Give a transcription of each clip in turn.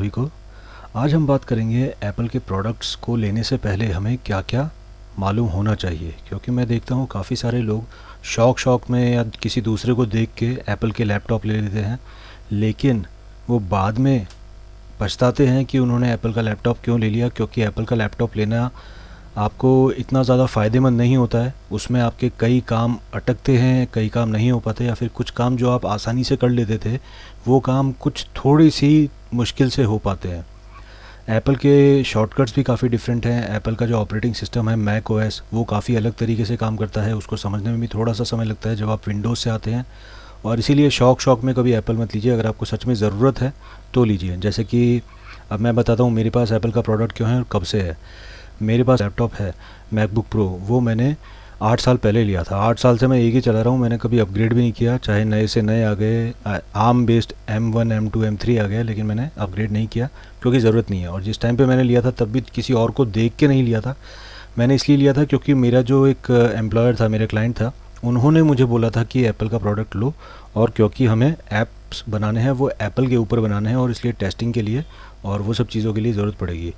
सभी को। आज हम बात करेंगे एप्पल के प्रोडक्ट्स को लेने से पहले हमें क्या क्या मालूम होना चाहिए, क्योंकि मैं देखता हूँ काफ़ी सारे लोग शौक में या किसी दूसरे को देख के एप्पल के लैपटॉप ले लेते हैं, लेकिन वो बाद में पछताते हैं कि उन्होंने एप्पल का लैपटॉप क्यों ले लिया। क्योंकि एप्पल का लैपटॉप लेना आपको इतना ज़्यादा फ़ायदेमंद नहीं होता है। उसमें आपके कई काम अटकते हैं, कई काम नहीं हो पाते, या फिर कुछ काम जो आप आसानी से कर लेते थे वो काम कुछ थोड़ी सी मुश्किल से हो पाते हैं। एप्पल के शॉर्टकट्स भी काफ़ी डिफरेंट हैं। एप्पल का जो ऑपरेटिंग सिस्टम है मैक ओएस, वो काफ़ी अलग तरीके से काम करता है। उसको समझने में भी थोड़ा सा समय लगता है जब आप विंडोज़ से आते हैं, और इसीलिए शौक में कभी एप्पल मत लीजिए। अगर आपको सच में ज़रूरत है तो लीजिए। जैसे कि अब मैं बताता हूँ मेरे पास एप्पल का प्रोडक्ट क्यों है और कब से है। मेरे पास लैपटॉप है मैकबुक प्रो, वो मैंने 8 साल पहले लिया था। 8 साल से मैं एक ही चला रहा हूँ, मैंने कभी अपग्रेड भी नहीं किया। चाहे नए से नए आ गए, arm based M1 M2 M3 आ गया, लेकिन मैंने अपग्रेड नहीं किया क्योंकि ज़रूरत नहीं है। और जिस टाइम पे मैंने लिया था तब भी किसी और को देख के नहीं लिया था, मैंने इसलिए लिया था क्योंकि मेरा जो एक एम्प्लॉयर था, मेरा क्लाइंट था, उन्होंने मुझे बोला था कि एप्पल का प्रोडक्ट लो, और क्योंकि हमें ऐप्स बनाने हैं वो एप्पल के ऊपर बनाने हैं, और इसलिए टेस्टिंग के लिए और वो सब चीज़ों के लिए ज़रूरत पड़ेगी।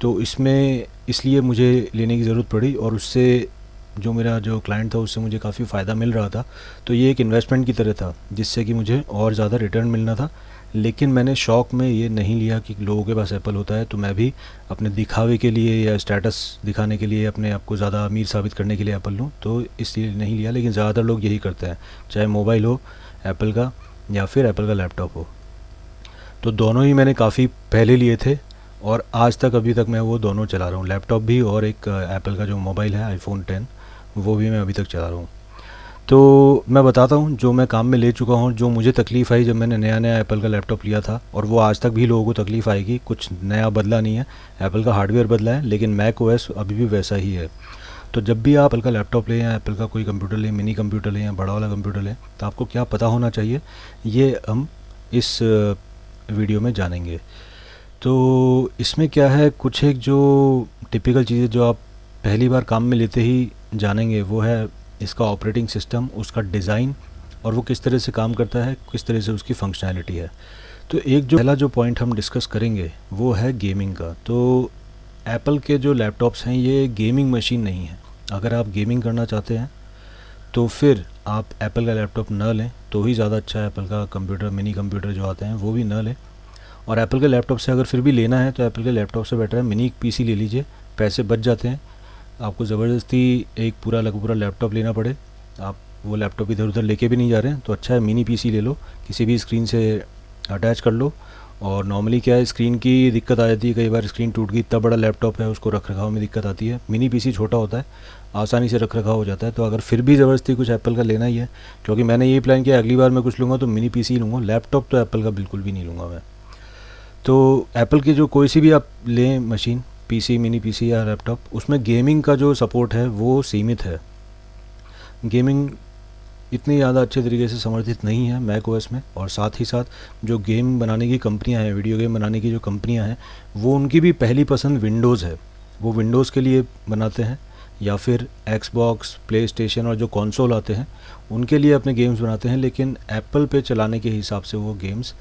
तो इसमें इसलिए मुझे लेने की ज़रूरत पड़ी, और उससे जो मेरा जो क्लाइंट था उससे मुझे काफ़ी फ़ायदा मिल रहा था। तो ये एक इन्वेस्टमेंट की तरह था जिससे कि मुझे और ज़्यादा रिटर्न मिलना था। लेकिन मैंने शौक में ये नहीं लिया कि लोगों के पास एप्पल होता है तो मैं भी अपने दिखावे के लिए या स्टेटस दिखाने के लिए, अपने आप को ज़्यादा अमीर साबित करने के लिए एप्पल लूँ, तो इसलिए नहीं लिया। लेकिन ज़्यादातर लोग यही करते हैं, चाहे मोबाइल हो एप्पल का या फिर एप्पल का लैपटॉप हो। तो दोनों ही मैंने काफ़ी पहले लिए थे, और आज तक अभी तक मैं वो दोनों चला रहा हूँ, लैपटॉप भी और एक एप्पल का जो मोबाइल है आईफोन 10, वो भी मैं अभी तक चला रहा हूँ। तो मैं बताता हूँ जो मैं काम में ले चुका हूँ, जो मुझे तकलीफ़ आई जब मैंने नया नया एप्पल का लैपटॉप लिया था, और वो आज तक भी लोगों को तकलीफ़ आएगी। कुछ नया बदला नहीं है, एप्पल का हार्डवेयर बदला है, लेकिन मैक ओएस अभी भी वैसा ही है। तो जब भी आप एप्पल का लैपटॉप लें या एप्पल का कोई कंप्यूटर लें, मिनी कंप्यूटर लें या बड़ा वाला कंप्यूटर लें, तो आपको क्या पता होना चाहिए, ये हम इस वीडियो में जानेंगे। तो इसमें क्या है, कुछ एक जो टिपिकल चीज़ें जो आप पहली बार काम में लेते ही जानेंगे, वो है इसका ऑपरेटिंग सिस्टम, उसका डिज़ाइन, और वो किस तरह से काम करता है, किस तरह से उसकी फंक्शनैलिटी है। तो एक जो पहला जो पॉइंट हम डिस्कस करेंगे वो है गेमिंग का। तो एप्पल के जो लैपटॉप्स हैं ये गेमिंग मशीन नहीं है। अगर आप गेमिंग करना चाहते हैं तो फिर आप एप्पल का लैपटॉप न लें तो ही ज़्यादा अच्छा है। एप्पल का कंप्यूटर, मिनी कंप्यूटर जो आते हैं वो भी न लें। और एप्पल के लैपटॉप से अगर फिर भी लेना है तो एप्पल के लैपटॉप से बेटर है मिनी पीसी ले लीजिए, पैसे बच जाते हैं। आपको ज़बरदस्ती एक पूरा पूरा लैपटॉप लेना पड़े, आप वो लैपटॉप इधर उधर लेके भी नहीं जा रहे हैं, तो अच्छा है मिनी पीसी ले लो, किसी भी स्क्रीन से अटैच कर लो। और नॉर्मली क्या है, स्क्रीन की दिक्कत आ जाती है, कई बार स्क्रीन टूट गई, इतना बड़ा लैपटॉप है उसको रख रखाव में दिक्कत आती है। मिनी पीसी छोटा होता है, आसानी से रख रखाव हो जाता है। तो अगर फिर भी ज़बरदस्ती कुछ एप्पल का लेना ही है, क्योंकि मैंने यही प्लान किया अगली बार मैं कुछ लूँगा तो मिनी पीसी ही लूँगा, लैपटॉप तो एप्पल का बिल्कुल भी नहीं लूँगा मैं। तो एप्पल की जो कोई सी भी आप लें मशीन, पीसी, मिनी पीसी या लैपटॉप, उसमें गेमिंग का जो सपोर्ट है वो सीमित है। गेमिंग इतनी ज़्यादा अच्छे तरीके से समर्थित नहीं है मैक ओएस में। और साथ ही साथ जो गेम बनाने की कंपनियां हैं, वीडियो गेम बनाने की जो कंपनियां हैं, वो उनकी भी पहली पसंद विंडोज़ है। वो विंडोज़ के लिए बनाते हैं, या फिर एक्सबॉक्स, प्ले स्टेशन और जो कंसोल आते हैं उनके लिए अपने गेम्स बनाते हैं। लेकिन एप्पल पे चलाने के हिसाब से वो गेम्स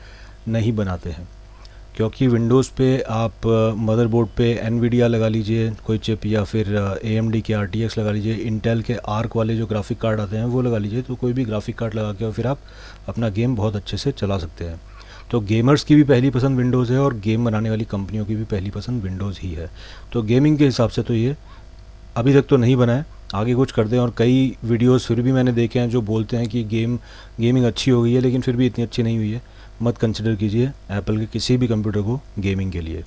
नहीं बनाते हैं, क्योंकि विंडोज़ पे आप मदरबोर्ड पे एनवीडिया लगा लीजिए कोई चिप, या फिर AMD के RTX लगा लीजिए, इंटेल के आर्क वाले जो ग्राफिक कार्ड आते हैं वो लगा लीजिए। तो कोई भी ग्राफिक कार्ड लगा के और फिर आप अपना गेम बहुत अच्छे से चला सकते हैं। तो गेमर्स की भी पहली पसंद विंडोज़ है, और गेम बनाने वाली कंपनियों की भी पहली पसंद विंडोज़ ही है। तो गेमिंग के हिसाब से तो ये अभी तक तो नहीं बना है, आगे कुछ कर दें। और कई वीडियोज़ फिर भी मैंने देखे हैं जो बोलते हैं कि गेमिंग अच्छी हो गई है, लेकिन फिर भी इतनी अच्छी नहीं हुई है। मत कंसिडर कीजिए एप्पल के किसी भी कंप्यूटर को गेमिंग के लिए।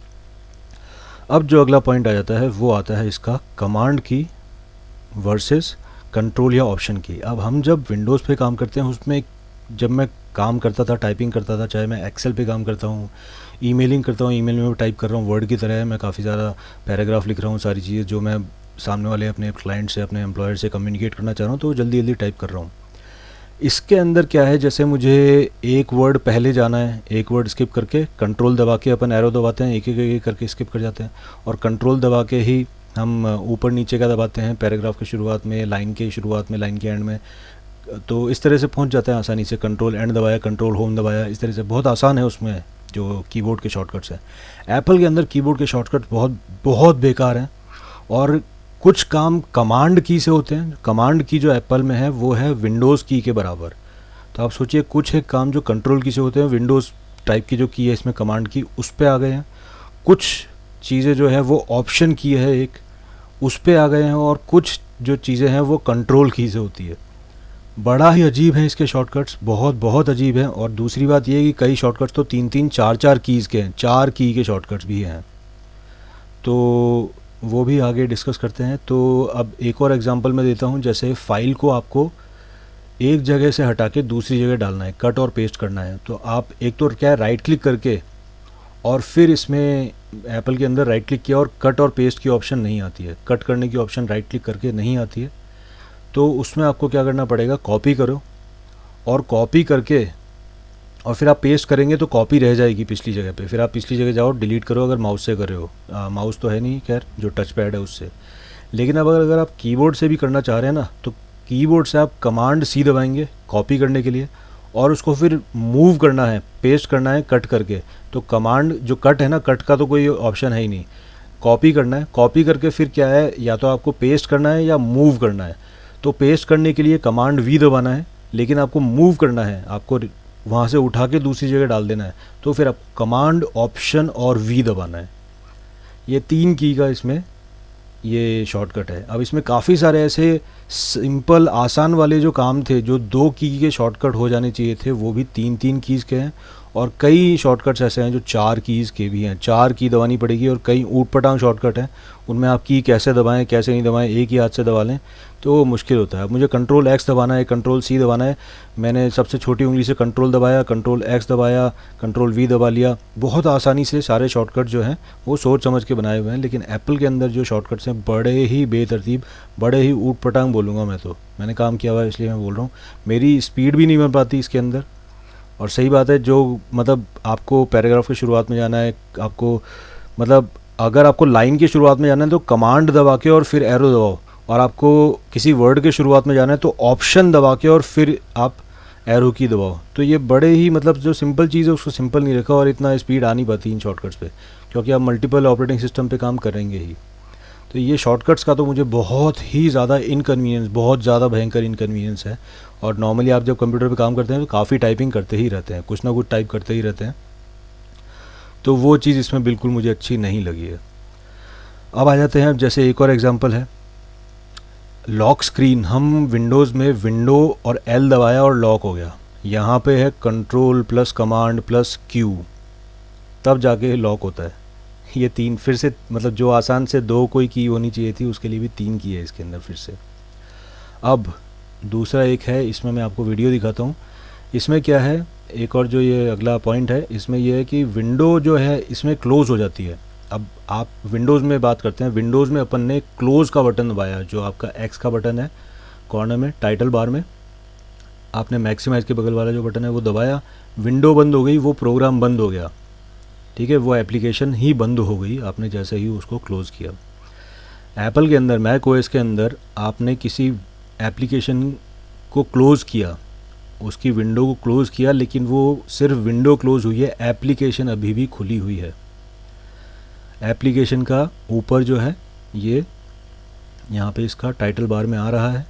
अब जो अगला पॉइंट आ जाता है वो आता है इसका कमांड की वर्सेस कंट्रोल या ऑप्शन की। अब हम जब विंडोज़ पे काम करते हैं, उसमें जब मैं काम करता था, टाइपिंग करता था, चाहे मैं एक्सेल पे काम करता हूँ, ईमेलिंग करता हूँ, ईमेल में टाइप कर रहा हूँ, वर्ड की तरह है, मैं काफ़ी ज़्यादा पैराग्राफ लिख रहा हूँ, सारी चीज़ें जो मैं सामने वाले अपने क्लाइंट से, अपने एम्प्लॉयर से कम्युनिकेट करना चाह रहा हूँ, तो जल्दी जल्दी टाइप कर रहा हूँ। इसके अंदर क्या है, जैसे मुझे एक वर्ड पहले जाना है, एक वर्ड स्किप करके कंट्रोल दबा के अपन एरो दबाते हैं, एक एक करके स्किप कर जाते हैं, और कंट्रोल दबा के ही हम ऊपर नीचे का दबाते हैं पैराग्राफ की शुरुआत में, लाइन के शुरुआत में, लाइन के एंड में। तो इस तरह से पहुंच जाते हैं आसानी से। कंट्रोल एंड दबाया, कंट्रोल होम दबाया, इस तरह से बहुत आसान है उसमें जो कीबोर्ड के शॉर्टकट्स हैं। एप्पल के अंदर कीबोर्ड के शॉर्टकट बहुत बहुत बेकार हैं, और कुछ काम कमांड की से होते हैं। कमांड की जो एप्पल में है वो है विंडोज़ की के बराबर। तो आप सोचिए, कुछ एक काम जो कंट्रोल की से होते हैं, विंडोज़ टाइप की जो की है इसमें कमांड की, उस पे आ गए हैं। कुछ चीज़ें जो है वो ऑप्शन की है एक, उस पे आ गए हैं, और कुछ जो चीज़ें हैं वो कंट्रोल की से होती है। बड़ा ही अजीब है इसके शॉर्टकट्स, बहुत बहुत अजीब है। और दूसरी बात ये है कि कई शॉर्टकट्स तो 3-3 4-4 कीज़ के हैं, 4 की के शॉर्टकट्स भी हैं। तो वो भी आगे डिस्कस करते हैं। तो अब एक और एग्जांपल मैं देता हूँ। जैसे फाइल को आपको एक जगह से हटा के दूसरी जगह डालना है, कट और पेस्ट करना है, तो आप एक तो क्या है, राइट क्लिक करके, और फिर इसमें एप्पल के अंदर राइट क्लिक किया और कट और पेस्ट की ऑप्शन नहीं आती है, कट करने की ऑप्शन राइट क्लिक करके नहीं आती है। तो उसमें आपको क्या करना पड़ेगा, कॉपी करो, और कॉपी करके और फिर आप पेस्ट करेंगे तो कॉपी रह जाएगी पिछली जगह पे। फिर आप पिछली जगह जाओ, डिलीट करो अगर माउस से कर रहे हो। माउस तो है नहीं खैर, जो टच पैड है उससे। लेकिन अब अगर आप कीबोर्ड से भी करना चाह रहे हैं ना, तो कीबोर्ड से आप कमांड सी दबाएंगे कॉपी करने के लिए, और उसको फिर मूव करना है, पेस्ट करना है कट करके। तो कमांड जो कट है ना, कट का तो कोई ऑप्शन है ही नहीं, कॉपी करना है। कॉपी करके फिर क्या है, या तो आपको पेस्ट करना है या मूव करना है। तो पेस्ट करने के लिए कमांड वी दबाना है, लेकिन आपको मूव करना है, आपको वहाँ से उठा के दूसरी जगह डाल देना है। तो फिर आप कमांड ऑप्शन और वी दबाना है। ये 3 की का इसमें ये शॉर्टकट है। अब इसमें काफ़ी सारे ऐसे सिंपल आसान वाले जो काम थे, जो 2 की के शॉर्टकट हो जाने चाहिए थे, वो भी 3-3 कीज़ के हैं। और कई शॉर्टकट्स ऐसे हैं जो 4 कीज़ के भी हैं, 4 की दबानी पड़ेगी। और कई ऊट पटांग शॉर्टकट हैं, उनमें आप की कैसे दबाएं कैसे नहीं दबाएं, एक ही हाथ से दबा लें तो मुश्किल होता है। अब मुझे कंट्रोल एक्स दबाना है, कंट्रोल सी दबाना है, मैंने सबसे छोटी उंगली से कंट्रोल दबाया, कंट्रोल एक्स दबाया, कंट्रोल वी दबा लिया। बहुत आसानी से सारे शॉर्टकट जो हैं वो सोच समझ के बनाए हुए हैं। लेकिन एप्पल के अंदर जो शॉर्टकट्स हैं बड़े ही बेतरतीब, बड़े ही ऊट पटांग बोलूँगा मैं तो। मैंने काम किया हुआ है इसलिए मैं बोल रहा हूँ। मेरी स्पीड भी नहीं बन पाती इसके अंदर। और सही बात है, जो मतलब आपको पैराग्राफ की शुरुआत में जाना है, आपको मतलब अगर आपको लाइन की शुरुआत में जाना है तो कमांड दबा के और फिर एरो दबाओ, और आपको किसी वर्ड के शुरुआत में जाना है तो ऑप्शन दबा के और फिर आप एरो की दबाओ। तो ये बड़े ही मतलब जो सिंपल चीज़ है उसको सिंपल नहीं रखा, और इतना स्पीड आ नहीं पाती इन शॉर्टकट्स पे, क्योंकि आप मल्टीपल ऑपरेटिंग सिस्टम पे काम करेंगे ही। तो ये शॉर्टकट्स का तो मुझे बहुत ही ज़्यादा इनकन्वीनियंस, बहुत ज़्यादा भयंकर इनकन्वीनियंस है। और नॉर्मली आप जब कंप्यूटर पे काम करते हैं तो काफ़ी टाइपिंग करते ही रहते हैं, कुछ ना कुछ टाइप करते ही रहते हैं। तो वो चीज़ इसमें बिल्कुल मुझे अच्छी नहीं लगी है। अब आ जाते हैं, जैसे एक और एग्जांपल है लॉक स्क्रीन। हम विंडोज़ में विंडो और एल दबाया और लॉक हो गया। यहाँ पे है control plus command plus Q, तब जाके लॉक होता है। ये 3 फिर से, मतलब जो आसान से 2 कोई की होनी चाहिए थी उसके लिए भी 3 की है इसके अंदर फिर से। अब दूसरा एक है, इसमें मैं आपको वीडियो दिखाता हूँ। इसमें क्या है, एक और जो ये अगला पॉइंट है इसमें ये है कि विंडो जो है इसमें क्लोज़ हो जाती है। अब आप विंडोज़ में बात करते हैं, विंडोज़ में अपन ने क्लोज़ का बटन दबाया, जो आपका एक्स का बटन है कॉर्नर में टाइटल बार में, आपने मैक्सिमाइज के बगल वाला जो बटन है वो दबाया, विंडो बंद हो गई, वो प्रोग्राम बंद हो गया, ठीक है, वो एप्लीकेशन ही बंद हो गई आपने जैसे ही उसको क्लोज़ किया। एप्पल के अंदर, मैक ओएस के अंदर आपने किसी एप्लीकेशन को क्लोज़ किया, उसकी विंडो को क्लोज़ किया, लेकिन वो सिर्फ विंडो क्लोज़ हुई है, एप्लीकेशन अभी भी खुली हुई है। एप्लीकेशन का ऊपर जो है ये यहाँ पे इसका टाइटल बार में आ रहा है,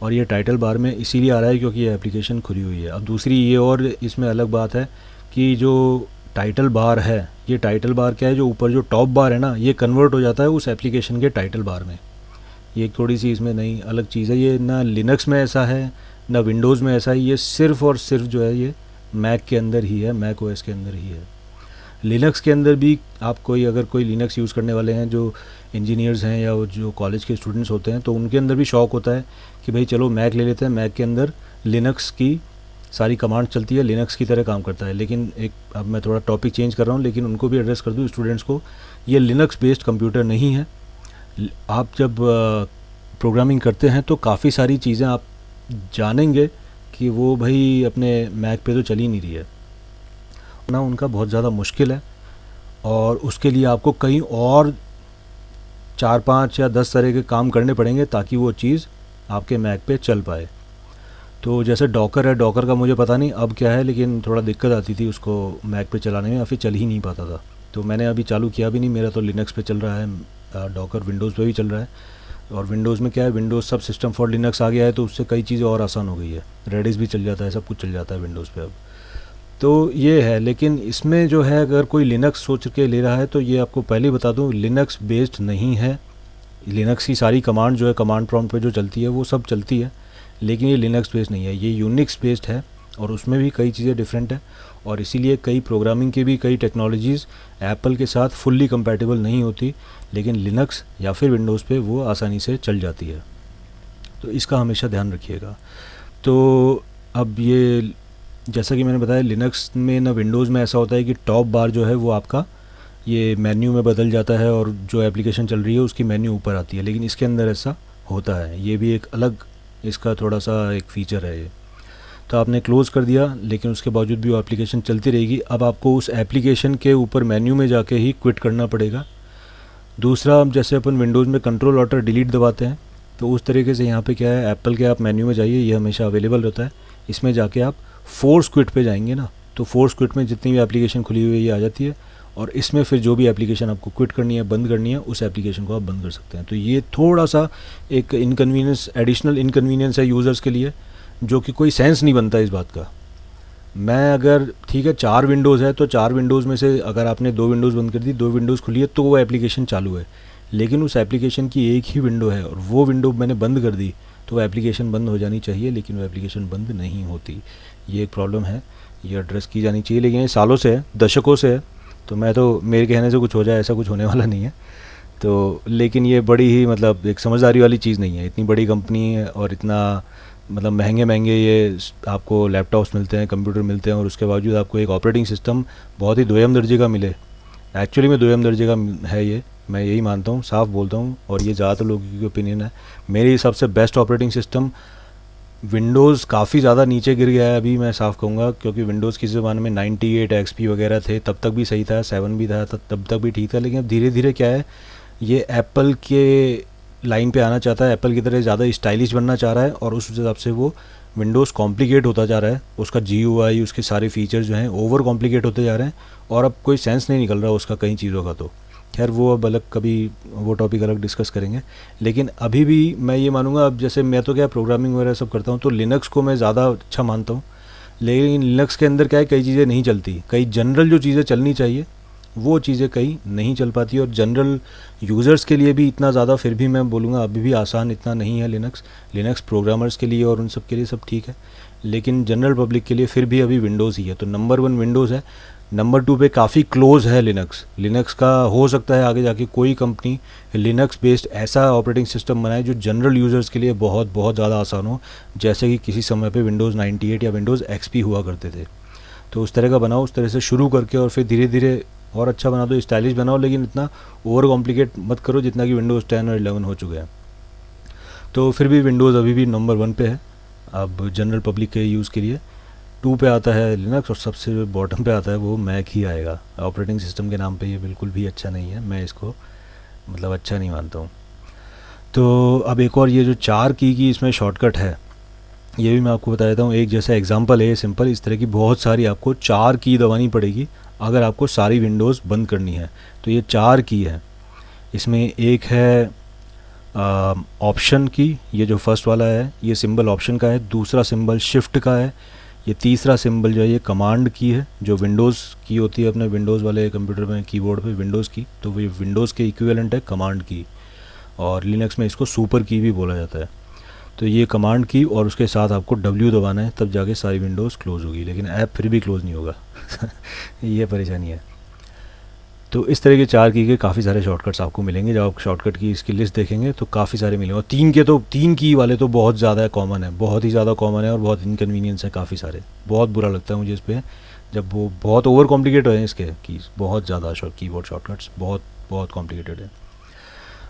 और ये टाइटल बार में इसीलिए आ रहा है क्योंकि ये एप्लीकेशन खुली हुई है। अब दूसरी ये और इसमें अलग बात है कि जो टाइटल बार है, ये टाइटल बार क्या है, जो ऊपर जो टॉप बार है ना, ये कन्वर्ट हो जाता है उस एप्लीकेशन के टाइटल बार में। ये एक थोड़ी सी इसमें नई अलग चीज़ है। ये ना लिनक्स में ऐसा है ना विंडोज़ में ऐसा है, ये सिर्फ़ और सिर्फ जो है ये मैक के अंदर ही है, मैक ओएस के अंदर ही है। लिनक्स के अंदर भी आप अगर कोई लिनक्स यूज़ करने वाले हैं, जो इंजीनियर्स हैं या जो कॉलेज के स्टूडेंट्स होते हैं, तो उनके अंदर भी शौक़ होता है कि भाई चलो मैक ले लेते हैं, मैक के अंदर लिनक्स की सारी कमांड चलती है, लिनक्स की तरह काम करता है। लेकिन एक, अब मैं थोड़ा टॉपिक चेंज कर रहा हूँ, लेकिन उनको भी एड्रेस कर दूँ स्टूडेंट्स को, ये लिनक्स बेस्ड कंप्यूटर नहीं है। आप जब प्रोग्रामिंग करते हैं तो काफ़ी सारी चीज़ें आप जानेंगे कि वो भाई अपने मैक पे तो चल ही नहीं रही है ना, उनका बहुत ज़्यादा मुश्किल है, और उसके लिए आपको कहीं और 4-5 या 10 तरह के काम करने पड़ेंगे ताकि वो चीज़ आपके मैक पे चल पाए। तो जैसे डॉकर है, डॉकर का मुझे पता नहीं अब क्या है, लेकिन थोड़ा दिक्कत आती थी उसको मैक पे चलाने में, या फिर चल ही नहीं पाता था। तो मैंने अभी चालू किया भी नहीं, मेरा तो लिनक्स पे चल रहा है, डॉकर विंडोज़ पे भी चल रहा है। और विंडोज़ में क्या है, विंडोज़ सब सिस्टम फॉर लिनक्स आ गया है, तो उससे कई चीज़ें और आसान हो गई है। रेडिस भी चल जाता है, सब कुछ चल जाता है विंडोज़ पे अब। तो ये है, लेकिन इसमें जो है अगर कोई लिनक्स सोच के ले रहा है तो ये आपको पहले ही बता दूँ, लिनक्स बेस्ड नहीं है। लिनक्स की सारी कमांड जो है कमांड प्रॉम्प्ट पे जो चलती है वो सब चलती है, लेकिन ये लिनक्स बेस्ड नहीं है, ये यूनिक्स बेस्ड है। और उसमें भी कई चीज़ें डिफरेंट है, और इसीलिए कई प्रोग्रामिंग की भी कई टेक्नोलॉजीज़ एप्पल के साथ फुल्ली कंपैटिबल नहीं होती, लेकिन लिनक्स या फिर विंडोज़ पे वो आसानी से चल जाती है। तो इसका हमेशा ध्यान रखिएगा। तो अब ये जैसा कि मैंने बताया, लिनक्स में ना विंडोज़ में ऐसा होता है कि टॉप बार जो है वो आपका ये मेन्यू में बदल जाता है, और जो एप्लीकेशन चल रही है उसकी मेन्यू ऊपर आती है, लेकिन इसके अंदर ऐसा होता है। ये भी एक अलग इसका थोड़ा सा एक फ़ीचर है ये। तो आपने क्लोज़ कर दिया, लेकिन उसके बावजूद भी वो एप्लीकेशन चलती रहेगी। अब आपको उस एप्लीकेशन के ऊपर मेन्यू में जाके ही क्विट करना पड़ेगा। दूसरा, जैसे अपन विंडोज़ में कंट्रोल ऑल्टर डिलीट दबाते हैं, तो उस तरीके से यहाँ पे क्या है, एप्पल के आप मेन्यू में जाइए, ये हमेशा अवेलेबल रहता है। इसमें जाके आप फोर्स क्विट पे जाएंगे ना, तो फोर्स क्विट में जितनी भी एप्लीकेशन खुली हुई है ये आ जाती है, और इसमें फिर जो भी एप्लीकेशन आपको क्विट करनी है, बंद करनी है, उस एप्लीकेशन को आप बंद कर सकते हैं। तो ये थोड़ा सा एक इनकन्वीनियंस, एडिशनल इनकन्वीनियंस है यूज़र्स के लिए, जो कि कोई सेंस नहीं बनता इस बात का। मैं अगर ठीक है 4 विंडोज़ है, तो 4 विंडोज़ में से अगर आपने 2 विंडोज़ बंद कर दी, 2 विंडोज़ खुली है, तो वो एप्लीकेशन चालू है। लेकिन उस एप्लीकेशन की एक ही विंडो है और वो विंडो मैंने बंद कर दी, तो वो एप्लीकेशन बंद हो जानी चाहिए, लेकिन वो एप्लीकेशन बंद नहीं होती। ये एक प्रॉब्लम है, ये एड्रेस की जानी चाहिए, लेकिन ये सालों से है, दशकों से है। तो मैं तो, मेरे कहने से कुछ हो जाए ऐसा कुछ होने वाला नहीं है। तो लेकिन ये बड़ी ही मतलब एक समझदारी वाली चीज़ नहीं है। इतनी बड़ी कंपनी है और इतना मतलब महंगे महंगे ये आपको लैपटॉप्स मिलते हैं, कंप्यूटर मिलते हैं, और उसके बावजूद आपको एक ऑपरेटिंग सिस्टम बहुत ही दोयम दर्जे का मिले। एक्चुअली में दोयम दर्जे का है ये, मैं यही मानता हूँ, साफ बोलता हूँ, और ये ज़्यादातर लोगों की ओपिनियन है। मेरे हिसाब से बेस्ट ऑपरेटिंग सिस्टम विंडोज़ काफ़ी ज़्यादा नीचे गिर गया है अभी, मैं साफ़ कहूँगा, क्योंकि विंडोज़ किसी ज़माने में 98 XP वगैरह थे, तब तक भी सही था, 7 भी था तब तक भी ठीक था। लेकिन अब धीरे धीरे क्या है, ये एप्पल के लाइन पे आना चाहता है, एप्पल की तरह ज़्यादा स्टाइलिश बनना चाह रहा है, और उस हिसाब से वो विंडोज़ कॉम्प्लिकेट होता जा रहा है। उसका GUI, उसके सारे फीचर्स जो हैं ओवर कॉम्प्लिकेट होते जा रहे हैं, और अब कोई सेंस नहीं निकल रहा उसका कई चीज़ों का। तो खैर वो अब अलग, कभी वो टॉपिक अलग डिस्कस करेंगे। लेकिन अभी भी मैं ये मानूंगा, अब जैसे मैं तो क्या प्रोग्रामिंग वगैरह सब करता हूँ, तो लिनक्स को मैं ज़्यादा अच्छा मानता हूँ। लेकिन लिनक्स के अंदर क्या है, कई चीज़ें नहीं चलती, कई जनरल जो चीज़ें चलनी चाहिए वो चीज़ें कई नहीं चल पाती, और जनरल यूज़र्स के लिए भी इतना ज़्यादा, फिर भी मैं बोलूँगा अभी भी आसान इतना नहीं है लिनक्स। लिनक्स प्रोग्रामर्स के लिए और उन सब के लिए सब ठीक है, लेकिन जनरल पब्लिक के लिए फिर भी अभी विंडोज़ ही है। तो नंबर 1 विंडोज़ है, नंबर 2 पे काफ़ी क्लोज है लिनक्स। लिनक्स का हो सकता है आगे जाके कोई कंपनी लिनक्स बेस्ड ऐसा ऑपरेटिंग सिस्टम बनाए जो जनरल यूज़र्स के लिए बहुत बहुत ज़्यादा आसान हो, जैसे कि किसी समय पे विंडोज़ 98 या विंडोज़ XP हुआ करते थे। तो उस तरह का बनाओ, उस तरह से शुरू करके और फिर धीरे धीरे और अच्छा बना दो, स्टाइलिश बनाओ, लेकिन इतना ओवर कॉम्प्लिकेट मत करो जितना कि विंडोज़ 10 और 11 हो चुके हैं। तो फिर भी विंडोज़ अभी भी नंबर 1 पे है अब जनरल पब्लिक के यूज़ के लिए। 2 पे आता है लिनक्स, और सबसे बॉटम पे आता है वो मैक ही आएगा। ऑपरेटिंग सिस्टम के नाम पे ये बिल्कुल भी अच्छा नहीं है, मैं इसको मतलब अच्छा नहीं मानता हूँ। तो अब एक और ये जो 4 की इसमें शॉर्टकट है, ये भी मैं आपको बता देता हूँ। एक जैसा एग्जांपल है सिंपल, इस तरह की बहुत सारी आपको 4 की दबानी पड़ेगी अगर आपको सारी विंडोज़ बंद करनी है। तो ये 4 की है, इसमें एक है ऑप्शन की, ये जो फर्स्ट वाला है ये सिंबल ऑप्शन का है, दूसरा सिंबल शिफ्ट का है, ये तीसरा सिंबल जो है ये कमांड की है, जो विंडोज़ की होती है अपने विंडोज़ वाले कंप्यूटर में कीबोर्ड पे विंडोज़ की, तो वो विंडोज़ के इक्विवेलेंट है कमांड की, और लिनक्स में इसको सुपर की भी बोला जाता है। तो ये कमांड की, और उसके साथ आपको W दबाना है, तब जाके सारी विंडोज़ क्लोज़ होगी, लेकिन ऐप फिर भी क्लोज़ नहीं होगा ये परेशानी है। तो इस तरह के 4 की के काफ़ी सारे शॉर्टकट्स आपको मिलेंगे। जब आप शॉर्टकट की इसकी लिस्ट देखेंगे तो काफ़ी सारे मिलेंगे, और 3 की वाले तो बहुत ज़्यादा कॉमन है, बहुत ही ज़्यादा कॉमन है, और बहुत इनकन्वीनियंस है काफ़ी सारे। बहुत बुरा लगता है मुझे इस पर, जब वो बहुत ओवर कॉम्प्लिकेट हो हैं इसके कीज़, बहुत ज़्यादा कीबोर्ड शॉर्टकट्स बहुत बहुत कॉम्प्लिकेटेड है।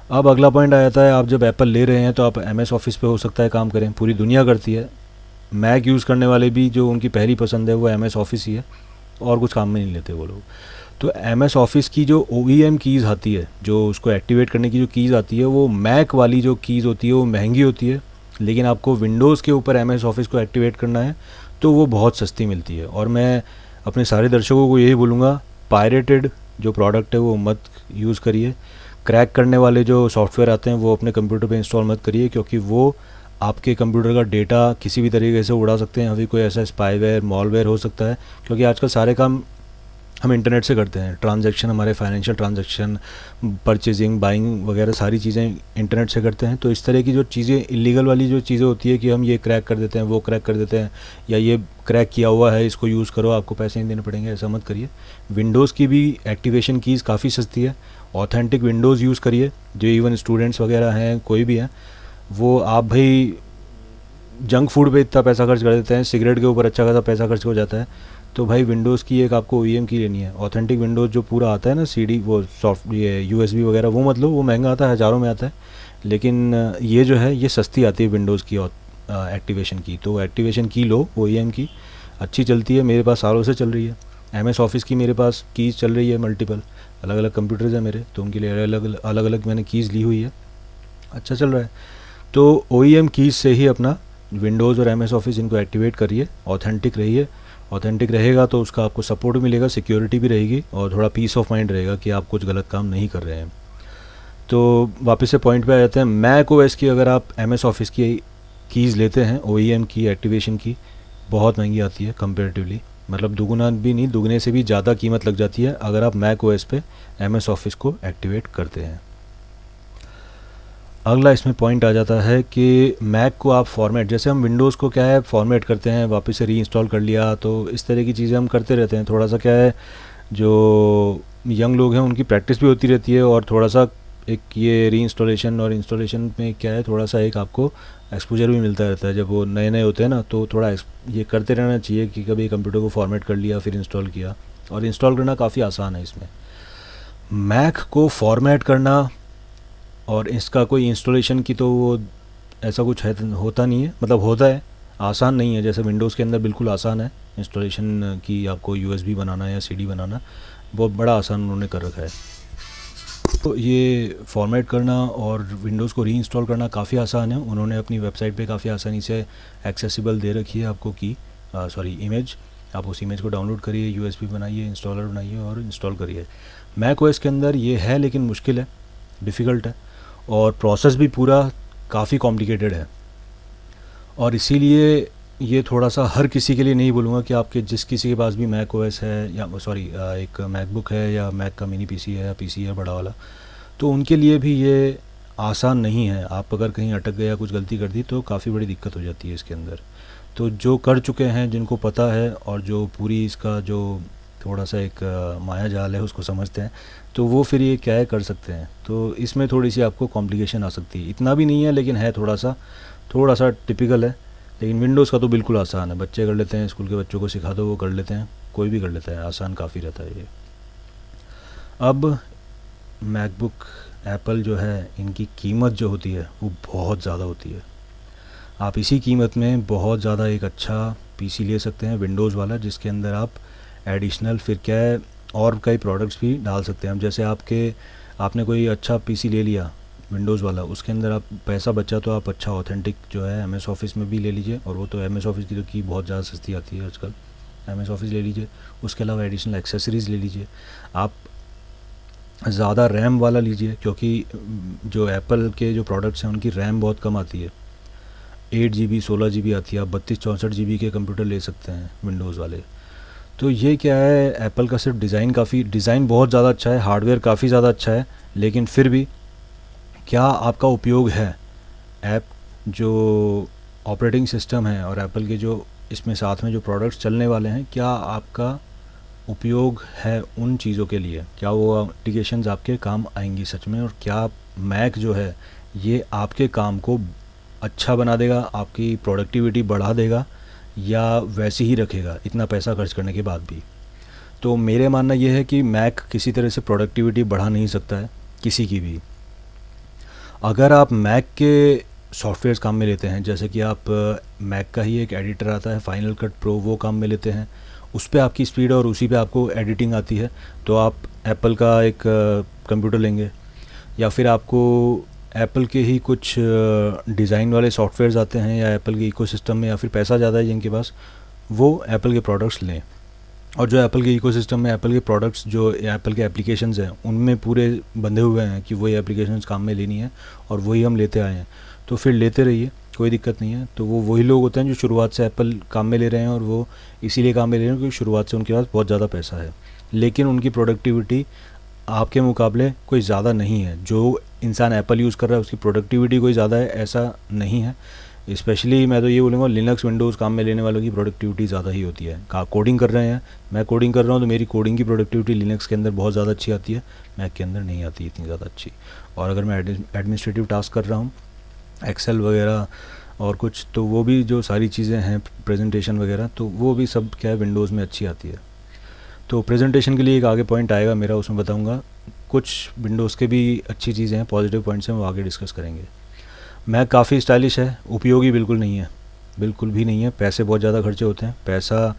अब अगला पॉइंट आ जाता है, आप जब एप्पल ले रहे हैं तो आप MS ऑफिस पे हो सकता है काम करें, पूरी दुनिया करती है। मैक यूज़ करने वाले भी जो उनकी पहली पसंद है वो MS ऑफिस ही है, और कुछ काम में नहीं लेते वो लोग। तो MS ऑफिस की जो OEM कीज़ आती है, जो उसको एक्टिवेट करने की जो कीज़ आती है, वो मैक वाली जो कीज़ होती है वो महंगी होती है, लेकिन आपको विंडोज़ के ऊपर एम एस ऑफिस को एक्टिवेट करना है तो वो बहुत सस्ती मिलती है। और मैं अपने सारे दर्शकों को यही बोलूँगा, पायरेटेड जो प्रोडक्ट है वो मत यूज़ करिए। क्रैक करने वाले जो सॉफ्टवेयर आते हैं वो अपने कंप्यूटर पे इंस्टॉल मत करिए, क्योंकि वो आपके कंप्यूटर का डेटा किसी भी तरीके से उड़ा सकते हैं। अभी कोई ऐसा स्पाईवेयर मॉलवेयर हो सकता है, क्योंकि आजकल सारे काम हम इंटरनेट से करते हैं। ट्रांजैक्शन, हमारे फाइनेंशियल ट्रांजैक्शन, परचेजिंग, बाइंग वगैरह सारी चीज़ें इंटरनेट से करते हैं। तो इस तरह की जो चीज़ें, इलीगल वाली जो चीज़ें होती है कि हम ये क्रैक कर देते हैं, वो क्रैक कर देते हैं, या ये क्रैक किया हुआ है इसको यूज़ करो, आपको पैसे नहीं देने पड़ेंगे, ऐसा मत करिए। विंडोज़ की भी एक्टिवेशन कीज़ काफ़ी सस्ती है। ऑथेंटिक विंडोज़ यूज़ करिए। जो इवन स्टूडेंट्स वगैरह हैं, कोई भी है, वो आप भाई जंक फूड पे इतना पैसा खर्च कर देते हैं, सिगरेट के ऊपर अच्छा खासा पैसा खर्च हो जाता है। तो भाई विंडोज़ की एक आपको OEM की लेनी है। ऑथेंटिक विंडोज़ जो पूरा आता है ना, CD, वो सॉफ्ट, ये USB वगैरह, वो मत लो, वो महंगा आता है, हज़ारों में आता है। लेकिन ये जो है ये सस्ती आती है विंडोज़ की एक्टिवेशन की। तो एक्टिवेशन की लो, OEM की अच्छी चलती है, मेरे पास सालों से चल रही है। MS ऑफिस की मेरे पास कीज़ चल रही है मल्टीपल, अलग अलग कंप्यूटर्स हैं मेरे, तो उनके लिए अलग अलग मैंने कीज़ ली हुई है, अच्छा चल रहा है। तो OEM कीज़ से ही अपना विंडोज़ और MS ऑफिस इनको एक्टिवेट करिए, ऑथेंटिक रहिए। ऑथेंटिक रहेगा तो उसका आपको सपोर्ट मिलेगा, सिक्योरिटी भी रहेगी, और थोड़ा पीस ऑफ माइंड रहेगा कि आप कुछ गलत काम नहीं कर रहे हैं। तो वापस से पॉइंट पे आ जाते हैं। मैक OS की अगर आप MS ऑफिस की कीज़ लेते हैं, OEM की एक्टिवेशन की, बहुत महंगी आती है कंपेरेटिवली, मतलब दुगुना भी नहीं, दुगने से भी ज़्यादा कीमत लग जाती है अगर आप मैक OS पे MS ऑफिस को एक्टिवेट करते हैं। अगला इसमें पॉइंट आ जाता है कि मैक को आप फॉर्मेट, जैसे हम विंडोज़ को क्या है फॉर्मेट करते हैं, वापस से रीइंस्टॉल कर लिया, तो इस तरह की चीज़ें हम करते रहते हैं। थोड़ा सा क्या है, जो यंग लोग हैं उनकी प्रैक्टिस भी होती रहती है, और थोड़ा सा एक ये रीइंस्टॉलेशन और इंस्टॉलेशन में क्या है, थोड़ा सा एक आपको एक्सपोजर भी मिलता रहता है। जब वो नए नए होते हैं ना, तो थोड़ा ये करते रहना चाहिए कि कभी कंप्यूटर को फॉर्मेट कर लिया, फिर इंस्टॉल किया, और इंस्टॉल करना काफ़ी आसान है इसमें। मैक को फॉर्मेट करना और इसका कोई इंस्टॉलेशन की तो वो ऐसा कुछ है, होता नहीं है, मतलब होता है, आसान नहीं है। जैसे विंडोज़ के अंदर बिल्कुल आसान है इंस्टॉलेशन की, आपको USB बनाना या CD बनाना बहुत बड़ा आसान उन्होंने कर रखा है। तो ये फॉर्मेट करना और विंडोज़ को रीइंस्टॉल करना काफ़ी आसान है। उन्होंने अपनी वेबसाइट पे काफ़ी आसानी से एक्सेसिबल दे रखी है आपको इमेज। आप उस इमेज को डाउनलोड करिए, USB बनाइए, इंस्टॉलर बनाइए और इंस्टॉल करिए। मैक OS के अंदर ये है, लेकिन मुश्किल है, डिफ़िकल्ट है, और प्रोसेस भी पूरा काफ़ी कॉम्प्लिकेटेड है। और इसीलिए ये थोड़ा सा हर किसी के लिए नहीं बोलूँगा कि आपके जिस किसी के पास भी मैक OS है, या एक मैकबुक है, या मैक का मिनी PC है, या PC है बड़ा वाला, तो उनके लिए भी ये आसान नहीं है। आप अगर कहीं अटक गए या कुछ गलती कर दी तो काफ़ी बड़ी दिक्कत हो जाती है इसके अंदर। तो जो कर चुके हैं, जिनको पता है, और जो पूरी इसका जो थोड़ा सा एक माया जाल है उसको समझते हैं, तो वो फिर ये क्या है कर सकते हैं। तो इसमें थोड़ी सी आपको कॉम्प्लिकेशन आ सकती है, इतना भी नहीं है लेकिन है, थोड़ा सा टिपिकल है। लेकिन विंडोज़ का तो बिल्कुल आसान है, बच्चे कर लेते हैं, स्कूल के बच्चों को सिखा दो वो कर लेते हैं, कोई भी कर लेता है, आसान काफ़ी रहता है ये। अब मैकबुक एप्पल जो है, इनकी कीमत जो होती है वो बहुत ज़्यादा होती है। आप इसी कीमत में बहुत ज़्यादा एक अच्छा PC ले सकते हैं विंडोज़ वाला, जिसके अंदर आप एडिशनल फिर क्या है और कई प्रोडक्ट्स भी डाल सकते हैं। हम जैसे आपने कोई अच्छा PC ले लिया विंडोज़ वाला, उसके अंदर आप पैसा बचा तो आप अच्छा ऑथेंटिक जो है MS ऑफिस में भी ले लीजिए, और वो तो MS ऑफिस की तो की बहुत ज़्यादा सस्ती आती है आजकल, MS ऑफिस ले लीजिए। उसके अलावा एडिशनल एक्सेसरीज़ ले लीजिए। आप ज़्यादा रैम वाला लीजिए, क्योंकि जो एप्पल के जो प्रोडक्ट्स हैं उनकी रैम बहुत कम आती है, 8 GB 16 GB आती है। आप 32 64 GB के कंप्यूटर ले सकते हैं विंडोज़ वाले। तो ये क्या है, एप्पल का सिर्फ डिज़ाइन बहुत ज़्यादा अच्छा है, हार्डवेयर काफ़ी ज़्यादा अच्छा है, लेकिन फिर भी क्या आपका उपयोग है, ऐप जो ऑपरेटिंग सिस्टम है और एप्पल के जो इसमें साथ में जो प्रोडक्ट्स चलने वाले हैं, क्या आपका उपयोग है उन चीज़ों के लिए, क्या वो एप्लीकेशंस आपके काम आएंगी सच में, और क्या मैक जो है ये आपके काम को अच्छा बना देगा, आपकी प्रोडक्टिविटी बढ़ा देगा, या वैसे ही रखेगा इतना पैसा खर्च करने के बाद भी। तो मेरे मानना ये है कि मैक किसी तरह से प्रोडक्टिविटी बढ़ा नहीं सकता है किसी की भी। अगर आप मैक के सॉफ्टवेयर्स काम में लेते हैं, जैसे कि आप मैक का ही एक एडिटर आता है फाइनल कट प्रो, वो काम में लेते हैं, उस पर आपकी स्पीड और उसी पे आपको एडिटिंग आती है, तो आप एप्पल का एक कंप्यूटर लेंगे। या फिर आपको एप्पल के ही कुछ डिज़ाइन वाले सॉफ्टवेयर्स आते हैं या एप्पल के इकोसिस्टम में, या फिर पैसा ज़्यादा है जिनके पास, वो एप्पल के प्रोडक्ट्स लें। और जो एप्पल के इकोसिस्टम में एप्पल के प्रोडक्ट्स, जो एप्पल के एप्लीकेशंस हैं, उनमें पूरे बंधे हुए हैं कि वही एप्लीकेशंस काम में लेनी है और वही हम लेते आए हैं, तो फिर लेते रहिए, कोई दिक्कत नहीं है। तो वो वही लोग होते हैं जो शुरुआत से एप्पल काम में ले रहे हैं, और वो इसीलिए काम में ले रहे हैं क्योंकि शुरुआत से उनके पास बहुत ज़्यादा पैसा है, लेकिन उनकी प्रोडक्टिविटी आपके मुकाबले कोई ज़्यादा नहीं है। जो इंसान एप्पल यूज़ कर रहा है उसकी प्रोडक्टिविटी कोई ज़्यादा है ऐसा नहीं है। स्पेशली मैं तो ये बोलूँगा, लिनक्स विंडोज़ काम में लेने वालों की प्रोडक्टिविटी ज़्यादा ही होती है। कोडिंग कर रहे हैं, मैं कोडिंग कर रहा हूँ तो मेरी कोडिंग की प्रोडक्टिविटी लिनक्स के अंदर बहुत ज़्यादा अच्छी आती है, मैक के अंदर नहीं आती इतनी ज़्यादा अच्छी। और अगर मैं एडमिनिस्ट्रेटिव टास्क कर रहा हूँ, एक्सेल वगैरह और कुछ, तो वो भी जो सारी चीज़ें हैं, प्रेजेंटेशन वगैरह, तो वो भी सब क्या है, विंडोज़ में अच्छी आती है। तो प्रेजेंटेशन के लिए एक आगे पॉइंट आएगा मेरा, उसमें बताऊंगा कुछ विंडोज़ के भी अच्छी चीज़ें हैं, पॉजिटिव पॉइंट्स हैं, वो आगे डिस्कस करेंगे। मैक काफ़ी स्टाइलिश है, उपयोगी बिल्कुल नहीं है, बिल्कुल भी नहीं है। पैसे बहुत ज़्यादा खर्चे होते हैं, पैसा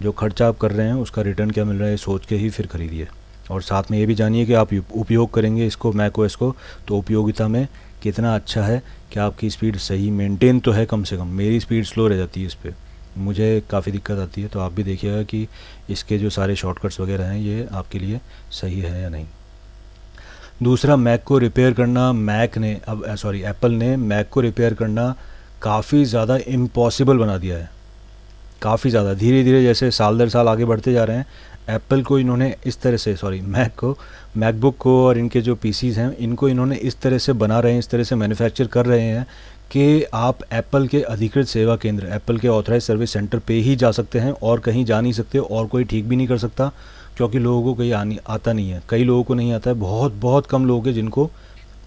जो खर्चा आप कर रहे हैं उसका रिटर्न क्या मिल रहा है सोच के ही फिर खरीदिए। और साथ में ये भी जानिए कि आप उपयोग करेंगे इसको, मैक ओएस को, तो उपयोगिता में कितना अच्छा है, कि आपकी स्पीड सही मेंटेन तो है कम से कम। मेरी स्पीड स्लो रह जाती है इस पर, मुझे काफ़ी दिक्कत आती है, तो आप भी देखिएगा कि इसके जो सारे शॉर्टकट्स वगैरह हैं ये आपके लिए सही है या नहीं। दूसरा, मैक को रिपेयर करना, एप्पल ने मैक को रिपेयर करना काफ़ी ज़्यादा इम्पॉसिबल बना दिया है, काफ़ी ज़्यादा। धीरे धीरे जैसे साल दर साल आगे बढ़ते जा रहे हैं, एप्पल को इन्होंने इस तरह से, मैकबुक को और इनके जो पीसीज़ हैं इनको इन्होंने इस तरह से बना रहे हैं, इस तरह से मैन्युफैक्चर कर रहे हैं कि आप एप्पल के अधिकृत सेवा केंद्र, एप्पल के ऑथराइज सर्विस सेंटर पे ही जा सकते हैं और कहीं जा नहीं सकते, और कोई ठीक भी नहीं कर सकता, क्योंकि लोगों को कहीं आता नहीं है। कई लोगों को नहीं आता है, बहुत बहुत कम लोग हैं जिनको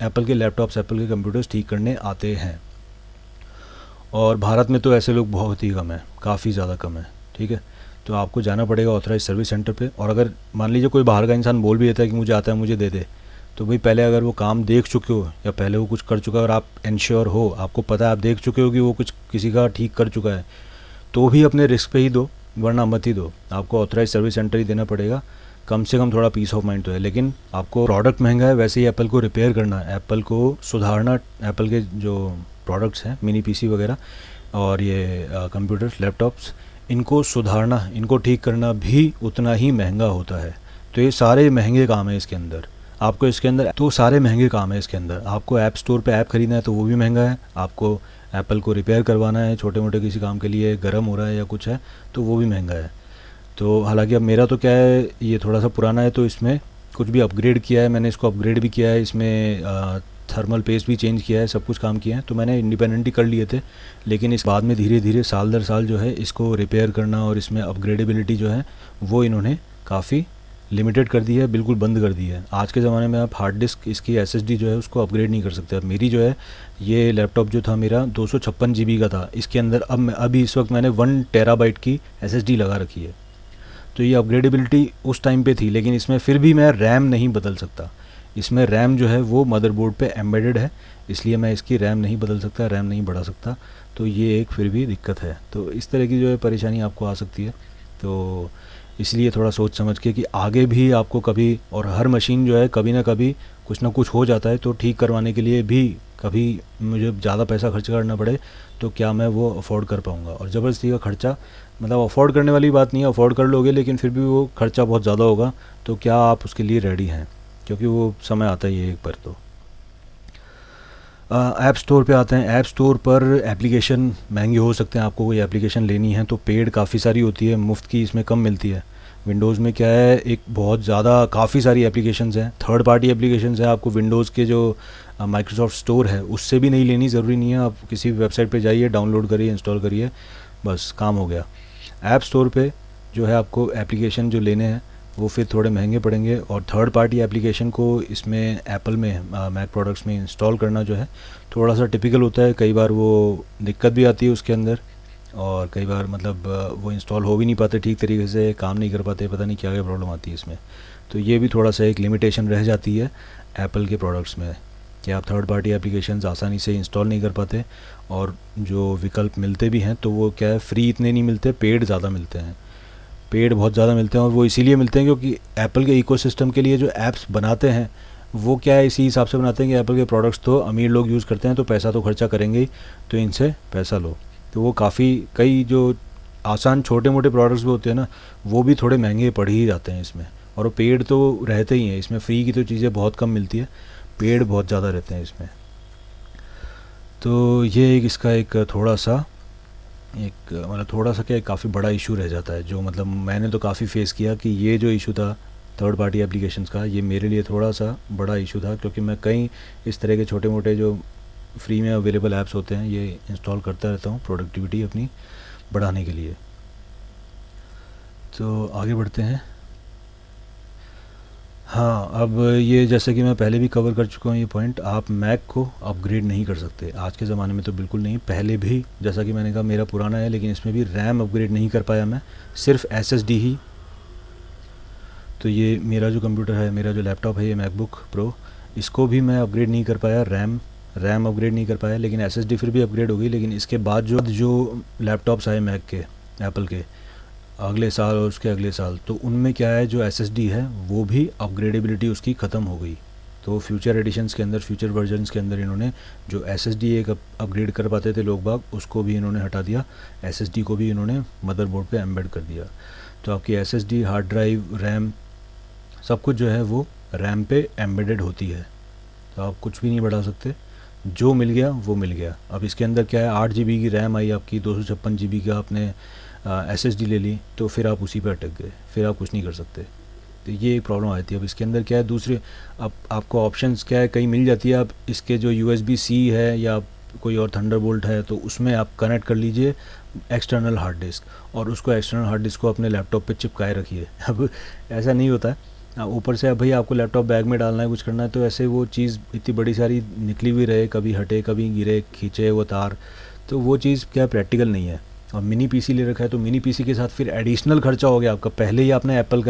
एप्पल के लैपटॉप्स, एप्पल के कंप्यूटर्स ठीक करने आते हैं। और भारत में तो ऐसे लोग बहुत ही कम है, काफ़ी ज़्यादा कम है, ठीक है। तो आपको जाना पड़ेगा ऑथराइज सर्विस सेंटर पे। और अगर मान लीजिए कोई बाहर का इंसान बोल भी देता है कि मुझे आता है, मुझे दे दे, तो भाई पहले अगर वो काम देख चुके हो या पहले वो कुछ कर चुका है और आप इंश्योर हो, आपको पता है, आप देख चुके हो कि वो कुछ किसी का ठीक कर चुका है, तो भी अपने रिस्क पे ही दो, वरना मत ही दो। आपको ऑथराइज सर्विस सेंटर ही देना पड़ेगा, कम से कम थोड़ा पीस ऑफ माइंड तो है। लेकिन आपको प्रोडक्ट महंगा है, वैसे ही एप्पल को रिपेयर करना, एप्पल को सुधारना, एप्पल के जो प्रोडक्ट्स हैं, मिनी पीसी वगैरह और ये कंप्यूटर्स, लैपटॉप्स, इनको सुधारना, इनको ठीक करना भी उतना ही महंगा होता है। तो ये सारे महंगे काम है इसके अंदर, आपको इसके अंदर तो सारे महंगे काम है इसके अंदर। आपको ऐप स्टोर पे ऐप ख़रीदना है तो वो भी महंगा है, आपको एप्पल को रिपेयर करवाना है छोटे मोटे किसी काम के लिए, गर्म हो रहा है या कुछ है, तो वो भी महंगा है। तो हालांकि अब मेरा तो क्या है, ये थोड़ा सा पुराना है, तो इसमें कुछ भी अपग्रेड किया है मैंने, इसको अपग्रेड भी किया है, इसमें थर्मल पेस्ट भी चेंज किया है, सब कुछ काम किया है, तो मैंने इंडिपेंडेंटली कर लिए थे। लेकिन इस बाद में धीरे धीरे साल दर साल जो है इसको रिपेयर करना और इसमें अपग्रेडेबिलिटी जो है वो इन्होंने काफ़ी लिमिटेड कर दी है, बिल्कुल बंद कर दी है। आज के ज़माने में आप हार्ड डिस्क, इसकी एसएसडी जो है उसको अपग्रेड नहीं कर सकते। अब मेरी जो है ये लैपटॉप जो था मेरा 256 जीबी का था, इसके अंदर अभी इस वक्त मैंने 1 टेराबाइट की एसएसडी लगा रखी है। तो ये अपग्रेडेबिलिटी उस टाइम पे थी, लेकिन इसमें फिर भी मैं रैम नहीं बदल सकता। इसमें रैम जो है वो मदरबोर्ड पे एम्बेडेड है, इसलिए मैं इसकी रैम नहीं बदल सकता, रैम नहीं बढ़ा सकता। तो ये एक फिर भी दिक्कत है। तो इस तरह की जो है परेशानी आपको आ सकती है। तो इसलिए थोड़ा सोच समझ के कि आगे भी आपको कभी, और हर मशीन जो है कभी ना कभी कुछ ना कुछ हो जाता है, तो ठीक करवाने के लिए भी कभी मुझे ज़्यादा पैसा खर्च करना पड़े तो क्या मैं वो अफोर्ड कर पाऊँगा। और ज़बरदस्ती का खर्चा, मतलब अफोर्ड करने वाली बात नहीं है, अफोर्ड कर लोगे लेकिन फिर भी वो खर्चा बहुत ज़्यादा होगा, तो क्या आप उसके लिए रेडी हैं, क्योंकि वो समय आता ही है एक बार। तो ऐप स्टोर पे आते हैं। ऐप स्टोर पर एप्लीकेशन महंगे हो सकते हैं, आपको कोई एप्लीकेशन लेनी है तो पेड काफ़ी सारी होती है, मुफ्त की इसमें कम मिलती है। विंडोज़ में क्या है, एक बहुत ज़्यादा काफ़ी सारी एप्लीकेशंस हैं, थर्ड पार्टी एप्लीकेशंस हैं। आपको विंडोज़ के जो माइक्रोसॉफ्ट स्टोर है उससे भी नहीं लेनी, ज़रूरी नहीं है, आप किसी वेबसाइट पे जाइए, डाउनलोड करिए, इंस्टॉल करिए, बस काम हो गया। ऐप स्टोर पे जो है आपको एप्लीकेशन जो लेने हैं वो फिर थोड़े महंगे पड़ेंगे, और थर्ड पार्टी एप्लीकेशन को इसमें एप्पल में मैक प्रोडक्ट्स में इंस्टॉल करना जो है थोड़ा सा टिपिकल होता है। कई बार वो दिक्कत भी आती है उसके अंदर, और कई बार मतलब वो इंस्टॉल हो भी नहीं पाते ठीक तरीके से, काम नहीं कर पाते, पता नहीं क्या क्या प्रॉब्लम आती है इसमें। तो ये भी थोड़ा सा एक लिमिटेशन रह जाती है एप्पल के प्रोडक्ट्स में, कि आप थर्ड पार्टी एप्लीकेशंस आसानी से इंस्टॉल नहीं कर पाते। और जो विकल्प मिलते भी हैं तो वो क्या है, फ्री इतने नहीं मिलते, पेड ज़्यादा मिलते हैं, पेड बहुत ज़्यादा मिलते हैं। और वो इसीलिए मिलते हैं क्योंकि एप्पल के इकोसिस्टम के लिए जो ऐप्स बनाते हैं वो क्या है इसी हिसाब से बनाते हैं कि एप्पल के प्रोडक्ट्स तो अमीर लोग यूज़ करते हैं तो पैसा तो खर्चा करेंगे ही, तो इनसे पैसा लो। तो वो काफ़ी कई जो आसान छोटे मोटे प्रोडक्ट्स भी होते हैं ना, वो भी थोड़े महंगे पड़ ही जाते हैं इसमें। और वो पेड़ तो रहते ही हैं इसमें, फ्री की तो चीज़ें बहुत कम मिलती है, पेड़ बहुत ज़्यादा रहते हैं इसमें। तो ये एक इसका एक थोड़ा सा एक मतलब थोड़ा सा क्या काफ़ी बड़ा इशू रह जाता है, जो मतलब मैंने तो काफ़ी फेस किया कि ये जो इशू था थर्ड पार्टी एप्लीकेशंस का, ये मेरे लिए थोड़ा सा बड़ा इशू था, क्योंकि मैं कई इस तरह के छोटे मोटे जो फ्री में अवेलेबल ऐप्स होते हैं ये इंस्टॉल करता रहता हूँ प्रोडक्टिविटी अपनी बढ़ाने के लिए। तो आगे बढ़ते हैं। हाँ, अब ये जैसे कि मैं पहले भी कवर कर चुका हूँ ये पॉइंट, आप मैक को अपग्रेड नहीं कर सकते आज के ज़माने में, तो बिल्कुल नहीं। पहले भी जैसा कि मैंने कहा मेरा पुराना है, लेकिन इसमें भी रैम अपग्रेड नहीं कर पाया मैं, सिर्फ एसएसडी ही। तो ये मेरा जो कंप्यूटर है, मेरा जो लैपटॉप है, ये मैकबुक प्रो, इसको भी मैं अपग्रेड नहीं कर पाया, रैम अपग्रेड नहीं कर पाया, लेकिन एसएसडी फिर भी अपग्रेड हो गई। लेकिन इसके बाद जो लैपटॉप्स आए मैक के, एप्पल के, अगले साल और उसके अगले साल, तो उनमें क्या है जो एसएसडी है वो भी अपग्रेडेबिलिटी उसकी ख़त्म हो गई। तो फ्यूचर एडिशंस के अंदर, फ्यूचर वर्जन्स के अंदर इन्होंने जो एसएसडी एक अपग्रेड कर पाते थे लोग बाग, उसको भी इन्होंने हटा दिया, एसएसडी को भी इन्होंने मदरबोर्ड पे एम्बेड कर दिया। तो आपकी एसएसडी, हार्ड ड्राइव, रैम, सब कुछ जो है वो रैम पे एम्बेडेड होती है, तो आप कुछ भी नहीं बढ़ा सकते, जो मिल गया वो मिल गया। अब इसके अंदर क्या है, 8 GB की रैम आई आपकी, 256 GB का आपने एसएसडी ले ली, तो फिर आप उसी पे अटक गए, फिर आप कुछ नहीं कर सकते। तो ये एक प्रॉब्लम आती है। अब इसके अंदर क्या है दूसरे, अब आपको ऑप्शंस क्या है, कहीं मिल जाती है, आप इसके जो USB-C है या कोई और थंडरबोल्ट है, तो उसमें आप कनेक्ट कर लीजिए एक्सटर्नल हार्ड डिस्क, और उसको एक्सटर्नल हार्ड डिस्क को अपने लैपटॉप पे चिपकाए रखिए। अब ऐसा नहीं होता है ऊपर से, अब भाई आपको लैपटॉप बैग में डालना है, कुछ करना है, तो ऐसे वो चीज़ इतनी बड़ी सारी निकली हुई रहे, कभी हटे कभी गिरे खींचे वो तार, तो वो चीज़ क्या प्रैक्टिकल नहीं है। और मिनी पीसी ले रखा है, तो मिनी पीसी के साथ फिर एडिशनल खर्चा हो गया आपका। पहले ही आपने एप्पल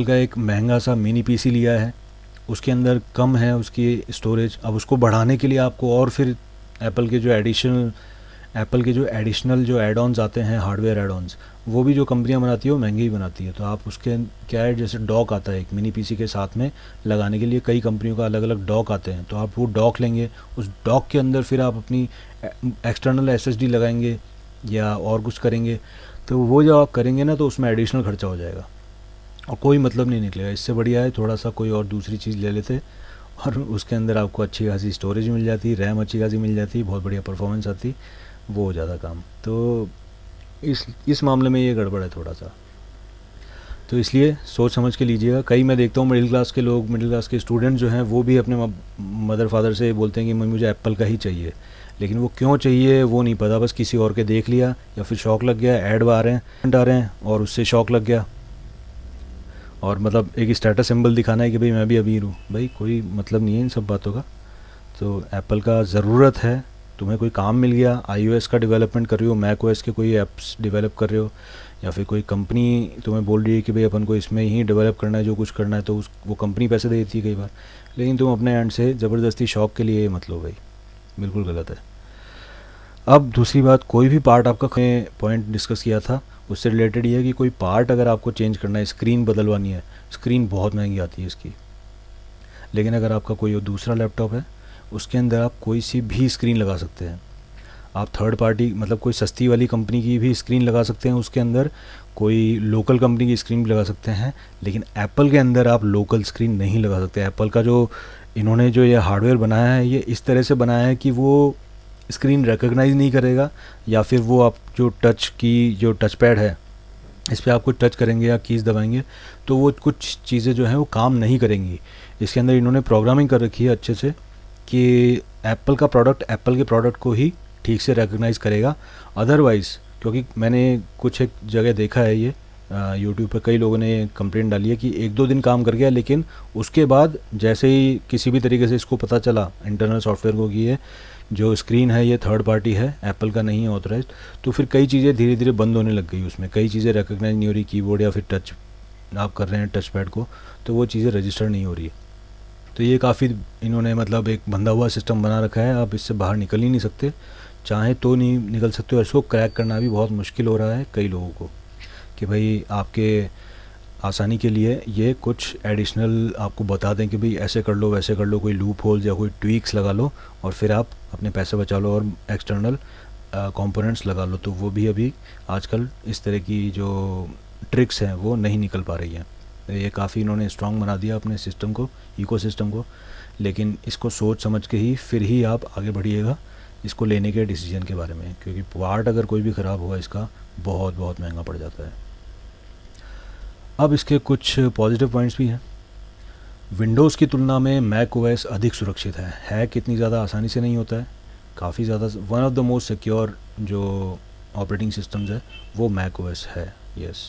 का एक महंगा सा मिनी पीसी लिया है, उसके अंदर कम है उसकी स्टोरेज, अब उसको बढ़ाने के लिए आपको और फिर एप्पल के जो एडिशनल जो एड ऑन्स आते हैं, हार्डवेयर एड ऑन्स, वो भी जो कंपनियां बनाती है वो महंगी ही बनाती है। तो आप उसके क्या है, जैसे डॉक आता है एक मिनी पीसी के साथ में लगाने के लिए, कई कंपनियों का अलग अलग डॉक आते हैं, तो आप वो डॉक लेंगे, उस डॉक के अंदर फिर आप अपनी एक्सटर्नल एसएसडी लगाएंगे या और कुछ करेंगे, तो वो जब आप करेंगे ना तो उसमें एडिशनल खर्चा हो जाएगा और कोई मतलब नहीं निकलेगा। इससे बढ़िया है थोड़ा सा कोई और दूसरी चीज़ ले लेते, और उसके अंदर आपको अच्छी खासी स्टोरेज मिल जाती, रैम अच्छी खासी मिल जाती, बहुत बढ़िया परफॉर्मेंस आती, वो हो जाता काम। तो इस मामले में ये गड़बड़ है थोड़ा सा, तो इसलिए सोच समझ के लीजिएगा। कई मैं देखता हूँ मिडिल क्लास के लोग, मिडिल क्लास के स्टूडेंट जो हैं, वो भी अपने मदर फादर से बोलते हैं कि मुझे एप्पल का ही चाहिए, लेकिन वो क्यों चाहिए वो नहीं पता, बस किसी और के देख लिया या फिर शौक़ लग गया, ऐड आ रहे हैं और उससे शौक़ लग गया, और मतलब एक स्टेटस सिंबल दिखाना है कि भाई मैं भी अमीर हूँ। भाई कोई मतलब नहीं है इन सब बातों का। तो एप्पल का ज़रूरत है, तुम्हें कोई काम मिल गया, iOS का डेवलपमेंट कर रहे हो, मैक ओएस के कोई ऐप्स डेवलप कर रहे हो, या फिर कोई कंपनी तुम्हें बोल रही है कि भाई अपन को इसमें ही डेवलप करना है, जो कुछ करना है, तो वो कंपनी पैसे दे देती है कई बार, लेकिन तुम अपने एंड से ज़बरदस्ती शौक़ के लिए मत लो भाई, बिल्कुल गलत है। अब दूसरी बात, कोई भी पार्ट आपका पॉइंट डिस्कस किया था उससे रिलेटेड ये है कि कोई पार्ट अगर आपको चेंज करना है, स्क्रीन बदलवानी है, स्क्रीन बहुत महंगी आती है इसकी, लेकिन अगर आपका कोई दूसरा लैपटॉप है उसके अंदर आप कोई सी भी स्क्रीन लगा सकते हैं। आप थर्ड पार्टी मतलब कोई सस्ती वाली कंपनी की भी स्क्रीन लगा सकते हैं उसके अंदर, कोई लोकल कंपनी की स्क्रीन भी लगा सकते हैं, लेकिन एप्पल के अंदर आप लोकल स्क्रीन नहीं लगा सकते। एप्पल का जो इन्होंने जो ये हार्डवेयर बनाया है, ये इस तरह से बनाया है कि वो स्क्रीन रिकग्नाइज़ नहीं करेगा, या फिर वो आप जो टच पैड है इस पर आप कुछ टच करेंगे या कीज़ दबाएंगे तो वो कुछ चीज़ें जो हैं वो काम नहीं करेंगी। इसके अंदर इन्होंने प्रोग्रामिंग कर रखी है अच्छे से कि एप्पल के प्रोडक्ट को ही ठीक से रिकग्नाइज़ करेगा, अदरवाइज़, क्योंकि मैंने कुछ एक जगह देखा है ये यूट्यूब पर कई लोगों ने कंप्लेंट डाली है कि 1-2 दिन काम कर गया, लेकिन उसके बाद जैसे ही किसी भी तरीके से इसको पता चला इंटरनल सॉफ्टवेयर को कि ये जो स्क्रीन है ये थर्ड पार्टी है, एप्पल का नहीं है ऑथराइज्ड, तो फिर कई चीज़ें धीरे धीरे बंद होने लग गई उसमें, कई चीज़ें रिकग्नाइज नहीं हो रही, कीबोर्ड या फिर टच आप कर रहे हैं टच पैड को, तो वो चीज़ें रजिस्टर नहीं हो रही। तो ये काफ़ी इन्होंने मतलब एक बंधा हुआ सिस्टम बना रखा है, आप इससे बाहर निकल ही नहीं सकते, चाहे तो नहीं निकल सकते, और इसको क्रैक करना भी बहुत मुश्किल हो रहा है कई लोगों को, कि भाई आसानी के लिए ये कुछ एडिशनल आपको बता दें कि भाई ऐसे कर लो वैसे कर लो, कोई लूप होल्स या कोई ट्वीक्स लगा लो और फिर आप अपने पैसे बचा लो और एक्सटर्नल कंपोनेंट्स लगा लो। तो वो भी अभी आजकल इस तरह की जो ट्रिक्स हैं वो नहीं निकल पा रही हैं। ये काफ़ी इन्होंने स्ट्रॉन्ग बना दिया अपने सिस्टम को, इकोसिस्टम को, लेकिन इसको सोच समझ के ही फिर ही आप आगे बढ़िएगा इसको लेने के डिसीजन के बारे में, क्योंकि पार्ट अगर कोई भी ख़राब हुआ इसका बहुत बहुत महंगा पड़ जाता है। अब इसके कुछ पॉजिटिव पॉइंट्स भी हैं। विंडोज़ की तुलना में मैक ओएस अधिक सुरक्षित है। हैक इतनी ज़्यादा आसानी से नहीं होता है, काफ़ी ज़्यादा one of the most secure जो ऑपरेटिंग सिस्टम्स है वो मैक ओएस है। यस,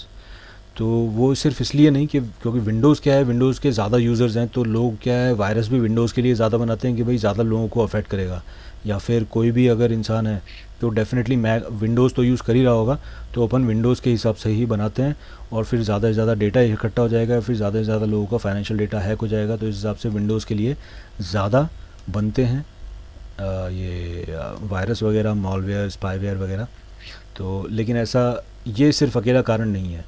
तो वो सिर्फ इसलिए नहीं कि क्योंकि विंडोज़ क्या है, विंडोज़ के ज़्यादा यूज़र्स हैं तो लोग क्या है वायरस भी विंडोज़ के लिए ज़्यादा बनाते हैं कि भाई ज़्यादा लोगों को अफेक्ट करेगा, या फिर कोई भी अगर इंसान है तो डेफिनेटली मैक विंडोज़ तो यूज़ कर ही रहा होगा, तो अपन विंडोज़ के हिसाब से ही बनाते हैं और फिर ज़्यादा से ज़्यादा डेटा इकट्ठा हो जाएगा, फिर ज़्यादा से ज़्यादा लोगों का फाइनेंशियल डेटा हैक हो जाएगा, तो इस हिसाब से विंडोज़ के लिए ज़्यादा बनते हैं ये वायरस वगैरह, मॉलवेयर, स्पाईवेयर वगैरह। तो लेकिन ऐसा ये सिर्फ अकेला कारण नहीं है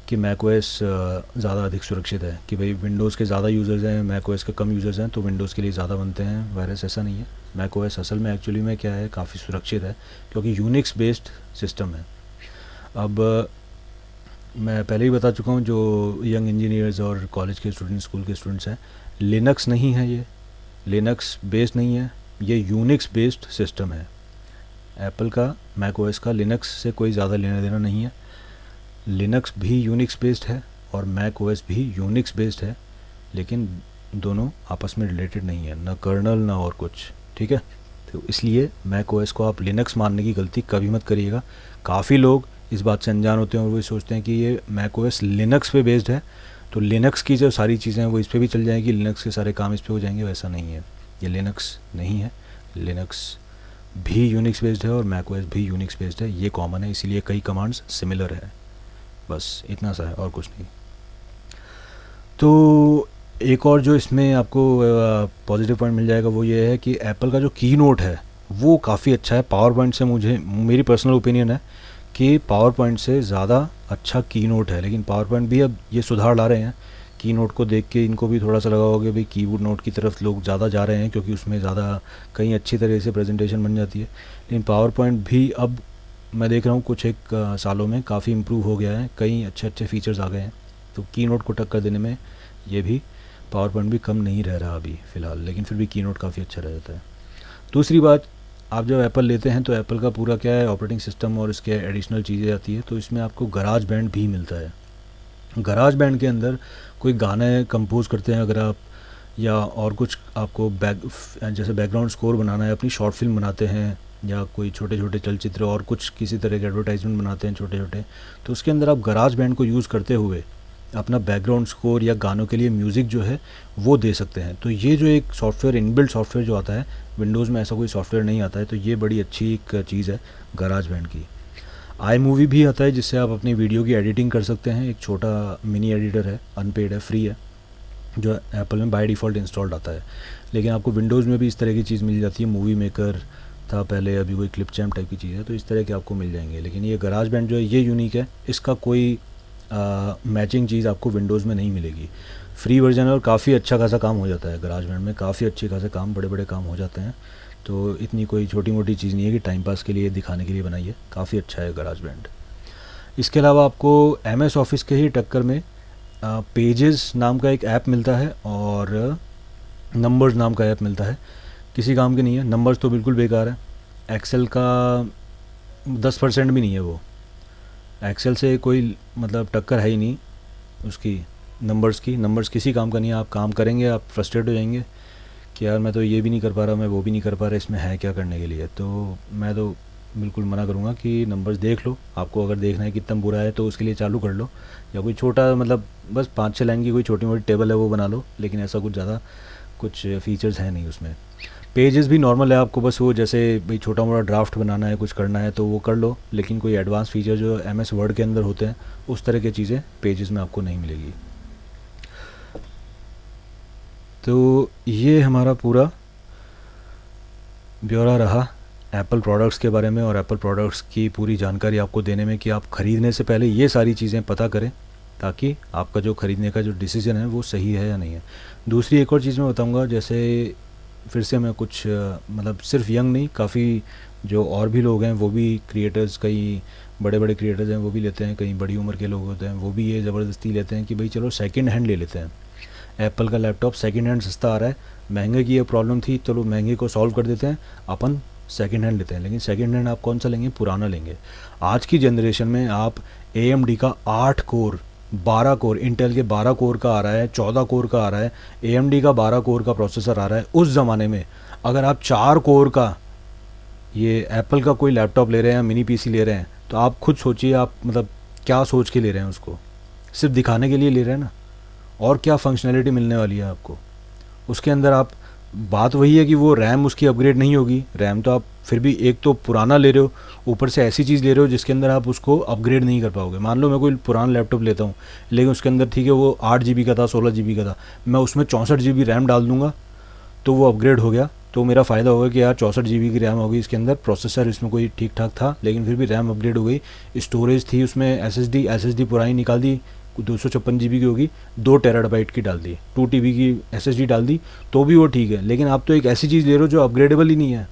कि मैक ओएस ज़्यादा अधिक सुरक्षित है कि भाई विंडोज़ के ज़्यादा यूज़र्स हैं, मैक ओएस के कम यूज़र्स हैं तो विंडोज़ के लिए ज़्यादा बनते हैं वायरस। ऐसा नहीं है। मैक ओएस असल में एक्चुअली में क्या है, काफ़ी सुरक्षित है क्योंकि यूनिक्स बेस्ड सिस्टम है। अब मैं पहले ही बता चुका हूँ जो यंग इंजीनियर्स और कॉलेज के स्टूडेंट्स, स्कूल के स्टूडेंट्स हैं, लिनक्स नहीं है, ये लिनक्स बेस्ड नहीं है, ये यूनिक्स बेस्ड सिस्टम है। एप्पल का मैक ओएस का लिनक्स से कोई ज़्यादा लेना देना नहीं है। लिनक्स भी यूनिक्स बेस्ड है और मैक ओएस भी यूनिक्स बेस्ड है, लेकिन दोनों आपस में रिलेटेड नहीं है, ना कर्नल ना और कुछ। ठीक है, तो इसलिए मैक ओएस को आप लिनक्स मानने की गलती कभी मत करिएगा। काफ़ी लोग इस बात से अनजान होते हैं और वो सोचते हैं कि ये मैक ओएस लिनक्स पे बेस्ड है तो लिनक्स की जो सारी चीज़ें हैं वो इस पर भी चल जाएंगी, लिनक्स के सारे काम इस पर हो जाएंगे। वैसा नहीं है, ये लिनक्स नहीं है। लिनक्स भी यूनिक्स बेस्ड है और मैक ओएस भी यूनिक्स बेस्ड है, ये कॉमन है, इसीलिए कई कमांड्स सिमिलर है। बस इतना सा है और कुछ नहीं। तो एक और जो इसमें आपको पॉजिटिव पॉइंट मिल जाएगा वो ये है कि एप्पल का जो की नोट है वो काफ़ी अच्छा है। पावर पॉइंट से मुझे, मेरी पर्सनल ओपिनियन है कि पावर पॉइंट से ज़्यादा अच्छा की नोट है, लेकिन पावर पॉइंट भी अब ये सुधार ला रहे हैं। की नोट को देख के इनको भी थोड़ा सा लगा होगा भाई कीबोर्ड नोट की तरफ लोग ज़्यादा जा रहे हैं क्योंकि उसमें ज़्यादा कहीं अच्छी तरह से प्रेजेंटेशन बन जाती है। लेकिन पावर पॉइंट भी अब मैं देख रहा हूँ कुछ एक सालों में काफ़ी इम्प्रूव हो गया है, कई अच्छे अच्छे फीचर्स आ गए हैं। तो की नोट को टक्कर देने में ये भी पावर पॉइंट भी कम नहीं रह रहा अभी फ़िलहाल, लेकिन फिर भी की नोट काफ़ी अच्छा रह जाता है। दूसरी बात, आप जब एप्पल लेते हैं तो एप्पल का पूरा क्या है ऑपरेटिंग सिस्टम और इसके एडिशनल चीज़ें आती है, तो इसमें आपको गराज बैंड भी मिलता है। गराज बैंड के अंदर कोई गाने कंपोज करते हैं अगर आप, या और कुछ आपको जैसे बैकग्राउंड स्कोर बनाना है, अपनी शॉर्ट फिल्म बनाते हैं या कोई छोटे छोटे चलचित्र और कुछ किसी तरह के एडवर्टाइजमेंट बनाते हैं छोटे छोटे, तो उसके अंदर आप गराज बैंड को यूज़ करते हुए अपना बैकग्राउंड स्कोर या गानों के लिए म्यूज़िक जो है वो दे सकते हैं। तो ये जो एक सॉफ्टवेयर, इनबिल्ट सॉफ्टवेयर जो आता है, विंडोज़ में ऐसा कोई सॉफ्टवेयर नहीं आता है, तो ये बड़ी अच्छी एक चीज़ है गराज बैंड की। आई मूवी भी आता है जिससे आप अपनी वीडियो की एडिटिंग कर सकते हैं। एक छोटा मिनी एडिटर है, अनपेड है, फ्री है, जो एप्पल में बाय डिफ़ॉल्ट इंस्टॉल्ड आता है। लेकिन आपको विंडोज़ में भी इस तरह की चीज़ मिल जाती है। मूवी मेकर था पहले, अभी कोई क्लिप चैम्प टाइप की चीज़ है, तो इस तरह के आपको मिल जाएंगे। लेकिन ये गराज बैंड जो है ये यूनिक है, इसका कोई मैचिंग चीज़ आपको विंडोज़ में नहीं मिलेगी। फ्री वर्जन है और काफ़ी अच्छा खासा काम हो जाता है गराज बैंड में, काफ़ी अच्छे खासे काम, बड़े बड़े काम हो जाते हैं। तो इतनी कोई छोटी मोटी चीज़ नहीं है कि टाइम पास के लिए दिखाने के लिए बनाई है, काफ़ी अच्छा है गराज बैंड। इसके अलावा आपको MS ऑफिस के ही टक्कर में पेजेस नाम का एक ऐप मिलता है और नंबर्स नाम का ऐप मिलता है। किसी काम के नहीं है, नंबर्स तो बिल्कुल बेकार है, एक्सेल का 10% भी नहीं है वो, एक्सेल से कोई मतलब टक्कर है ही नहीं उसकी, नंबर्स की। नंबर्स किसी काम का नहीं है, आप काम करेंगे आप फ्रस्ट्रेट हो जाएंगे कि यार मैं तो ये भी नहीं कर पा रहा, मैं वो भी नहीं कर पा रहा, इसमें है क्या करने के लिए। तो मैं तो बिल्कुल मना करूँगा कि नंबर्स देख लो, आपको अगर देखना है कितना बुरा है तो उसके लिए चालू कर लो, या कोई छोटा मतलब बस 5-6 लाइन की कोई छोटी मोटी टेबल है वो बना लो, लेकिन ऐसा कुछ ज़्यादा कुछ फीचर्स हैं नहीं उसमें। पेजेस भी नॉर्मल है, आपको बस वो जैसे भाई छोटा मोटा ड्राफ्ट बनाना है, कुछ करना है तो वो कर लो, लेकिन कोई एडवांस फीचर जो MS वर्ड के अंदर होते हैं उस तरह की चीज़ें पेजेस में आपको नहीं मिलेगी। तो ये हमारा पूरा ब्यौरा रहा एप्पल प्रोडक्ट्स के बारे में, और एप्पल प्रोडक्ट्स की पूरी जानकारी आपको देने में कि आप ख़रीदने से पहले ये सारी चीज़ें पता करें ताकि आपका जो ख़रीदने का जो डिसीज़न है वो सही है या नहीं है। दूसरी एक और चीज़ मैं बताऊंगा, जैसे फिर से मैं कुछ मतलब सिर्फ यंग नहीं, काफ़ी जो और भी लोग हैं वो भी क्रिएटर्स, कई बड़े बड़े क्रिएटर्स हैं वो भी लेते हैं, कई बड़ी उम्र के लोग होते हैं वो भी ये ज़बरदस्ती लेते हैं कि भाई चलो सेकंड हैंड ले लेते हैं। एप्पल का लैपटॉप सेकंड हैंड सस्ता आ रहा है, महंगे की ये प्रॉब्लम थी, चलो महंगे को सॉल्व कर देते हैं, अपन सेकंड हैंड लेते हैं। लेकिन सेकंड हैंड आप कौन सा लेंगे? पुराना लेंगे। आज की जनरेशन में आप AMD का 8 कोर 12 कोर, इंटेल के 12 कोर का आ रहा है, 14 कोर का आ रहा है, AMD का 12 कोर का प्रोसेसर आ रहा है। उस ज़माने में अगर आप 4 कोर का ये एप्पल का कोई लैपटॉप ले रहे हैं या मिनी PC ले रहे हैं, तो आप खुद सोचिए आप मतलब क्या सोच के ले रहे हैं उसको? सिर्फ दिखाने के लिए ले रहे हैं ना, और क्या फंक्शनैलिटी मिलने वाली है आपको उसके अंदर? आप बात वही है कि वो रैम उसकी अपग्रेड नहीं होगी। रैम तो आप फिर भी एक तो पुराना ले रहे हो, ऊपर से ऐसी चीज़ ले रहे हो जिसके अंदर आप उसको अपग्रेड नहीं कर पाओगे। मान लो मैं कोई पुराना लैपटॉप लेता हूँ, लेकिन उसके अंदर ठीक है वो 8 GB का था, 16 GB का था, मैं उसमें 64 GB रैम डाल दूंगा तो वो अपग्रेड हो गया, तो मेरा फ़ायदा होगा कि यार 64 GB की रैम होगी इसके अंदर, प्रोसेसर इसमें कोई ठीक ठाक था लेकिन फिर भी रैम अपग्रेड हो गई, स्टोरेज थी उसमें SSD पुरानी निकाल दी, 256 GB की होगी, 2 TB की डाल दी, 2 TB की SSD डाल दी, तो भी वो ठीक है। लेकिन आप तो एक ऐसी चीज़ ले रहे हो जो अपग्रेडेबल ही नहीं है,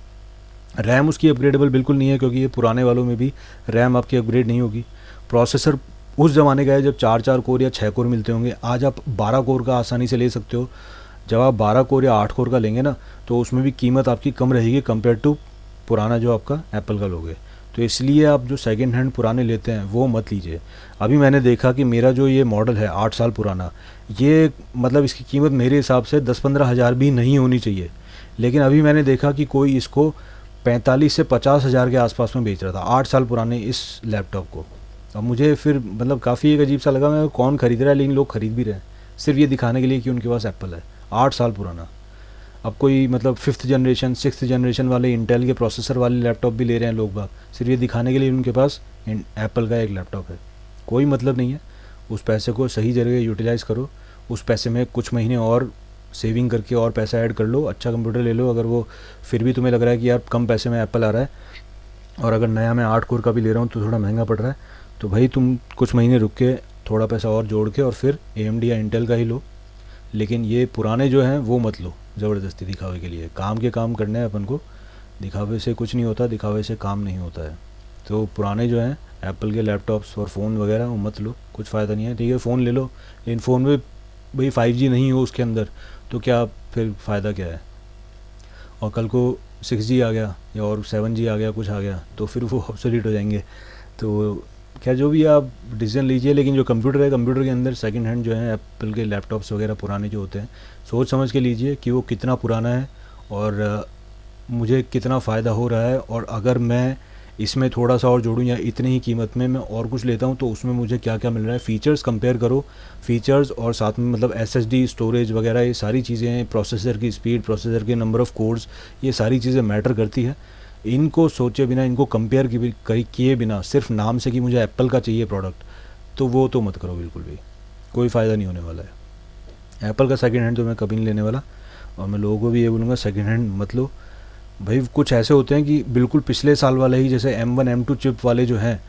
रैम उसकी अपग्रेडेबल बिल्कुल नहीं है, क्योंकि ये पुराने वालों में भी रैम आपकी अपग्रेड नहीं होगी। प्रोसेसर उस ज़माने का है जब 4 कोर या 6 कोर मिलते होंगे, आज आप 12 कोर का आसानी से ले सकते हो। जब आप 12 कोर या 8 कोर का लेंगे ना, तो उसमें भी कीमत आपकी कम रहेगी कंपेयर टू पुराना जो आपका एप्पल का लोगे। तो इसलिए आप जो सेकंड हैंड पुराने लेते हैं वो मत लीजिए। अभी मैंने देखा कि मेरा जो ये मॉडल है 8 साल पुराना, ये मतलब इसकी कीमत मेरे हिसाब से 10-15 हज़ार भी नहीं होनी चाहिए, लेकिन अभी मैंने देखा कि कोई इसको 45 से 50 हज़ार के आसपास में बेच रहा था 8 साल पुराने इस लैपटॉप को। अब मुझे फिर मतलब काफ़ी एक अजीब सा लगा, मैं कौन ख़रीद रहा है, लेकिन लोग ख़रीद भी रहे हैं सिर्फ ये दिखाने के लिए कि उनके पास एप्पल है 8 साल पुराना। अब कोई मतलब 5th जनरेशन 6th जनरेशन वाले इंटेल के प्रोसेसर वाले लैपटॉप भी ले रहे हैं लोग बाग, सिर्फ ये दिखाने के लिए उनके पास एप्पल का एक लैपटॉप है। कोई मतलब नहीं है। उस पैसे को सही जगह यूटिलाइज़ करो, उस पैसे में कुछ महीने और सेविंग करके और पैसा ऐड कर लो, अच्छा कंप्यूटर ले लो। अगर वो फिर भी तुम्हें लग रहा है कि यार कम पैसे में एप्पल आ रहा है और अगर नया मैं 8 कोर का भी ले रहा हूँ तो थोड़ा महंगा पड़ रहा है, तो भाई तुम कुछ महीने रुक के थोड़ा पैसा और जोड़ के और फिर AMD या इंटेल का ही लो। लेकिन ये पुराने जो हैं वो मत लो ज़बरदस्ती दिखावे के लिए। काम के काम करने हैं अपन को, दिखावे से कुछ नहीं होता, दिखावे से काम नहीं होता है। तो पुराने जो हैं एप्पल के लैपटॉप्स और फ़ोन वगैरह वो मत लो, कुछ फ़ायदा नहीं है। ठीक है फ़ोन ले लो, लेकिन फ़ोन में भाई 5G नहीं हो उसके अंदर, तो क्या फिर फ़ायदा क्या है? और कल को 6G आ गया या और 7G आ गया, कुछ आ गया, तो फिर वो ऑब्सोलीट हो जाएंगे। तो क्या जो भी आप डिसीजन लीजिए, लेकिन जो कंप्यूटर है, कंप्यूटर के अंदर सेकंड हैंड जो है एप्पल के लैपटॉप्स वगैरह पुराने जो होते हैं, सोच समझ के लीजिए कि वो कितना पुराना है और मुझे कितना फ़ायदा हो रहा है, और अगर मैं इसमें थोड़ा सा और जोड़ूं या इतनी ही कीमत में मैं और कुछ लेता हूं तो उसमें मुझे क्या क्या मिल रहा है। फ़ीचर्स कंपेयर करो, फ़ीचर्स और साथ में मतलब SSD स्टोरेज वगैरह ये सारी चीज़ें, प्रोसेसर की स्पीड, प्रोसेसर के नंबर ऑफ़ कोर्स, ये सारी चीज़ें मैटर करती है। इनको सोचे बिना, इनको कंपेयर किए बिना सिर्फ नाम से कि मुझे एप्पल का चाहिए प्रोडक्ट, तो वो तो मत करो बिल्कुल भी, कोई फ़ायदा नहीं होने वाला है। एप्पल का सेकंड हैंड तो मैं कभी नहीं लेने वाला, और मैं लोगों को भी ये बोलूँगा सेकंड हैंड मत लो भाई। कुछ ऐसे होते हैं कि बिल्कुल पिछले साल वाले ही, जैसे M1 M2 चिप वाले जो हैं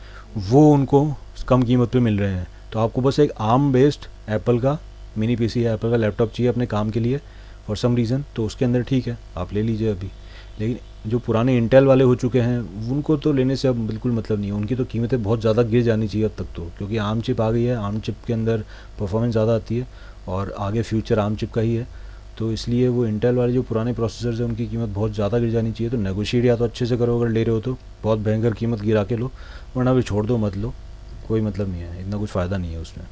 वो उनको कम कीमत पे मिल रहे हैं। तो आपको बस एक ARM बेस्ड एप्पल का मिनी PC या एप्पल का लैपटॉप चाहिए अपने काम के लिए फॉर सम रीज़न, तो उसके अंदर ठीक है आप ले लीजिए अभी। लेकिन जो पुराने इंटेल वाले हो चुके हैं उनको तो लेने से अब बिल्कुल मतलब नहीं है, उनकी तो कीमतें बहुत ज़्यादा गिर जानी चाहिए अब तक तो, क्योंकि ARM चिप आ गई है, ARM चिप के अंदर परफॉर्मेंस ज़्यादा आती है और आगे फ्यूचर ARM चिप का ही है। तो इसलिए वो इंटेल वाले जो पुराने प्रोसेसर्स हैं उनकी कीमत बहुत ज़्यादा गिर जानी चाहिए। तो नेगोशिएट या तो अच्छे से करो, अगर ले रहे हो तो बहुत भयंकर कीमत गिरा के लो, वरना भी छोड़ दो, मत लो, कोई मतलब नहीं है, इतना कुछ फ़ायदा नहीं है उसमें।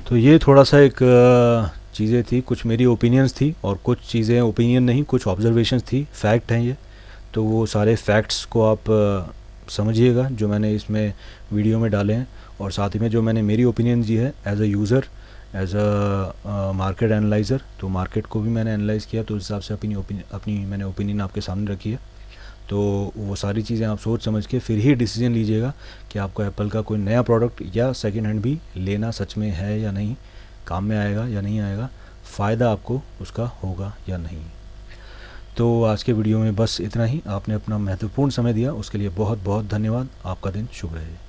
तो ये थोड़ा सा एक चीज़ें थी, कुछ मेरी ओपिनियंस थी और कुछ चीज़ें ओपिनियन नहीं, कुछ ऑब्जर्वेशंस थी, फैक्ट हैं ये। तो वो सारे फैक्ट्स को आप समझिएगा जो मैंने इसमें वीडियो में डाले हैं, और साथ ही में जो मैंने मेरी ओपिनियन दी है as a user, as a market analyser. तो मार्केट को भी मैंने एनालाइज़ किया, तो उस हिसाब से अपनी मैंने ओपिनियन आपके सामने रखी है। तो वो सारी चीज़ें आप सोच समझ के फिर ही डिसीजन लीजिएगा कि आपको एप्पल का कोई नया प्रोडक्ट या सेकंड हैंड भी लेना सच में है या नहीं, काम में आएगा या नहीं आएगा, फ़ायदा आपको उसका होगा या नहीं। तो आज के वीडियो में बस इतना ही। आपने अपना महत्वपूर्ण समय दिया, उसके लिए बहुत बहुत धन्यवाद। आपका दिन शुभ रहे।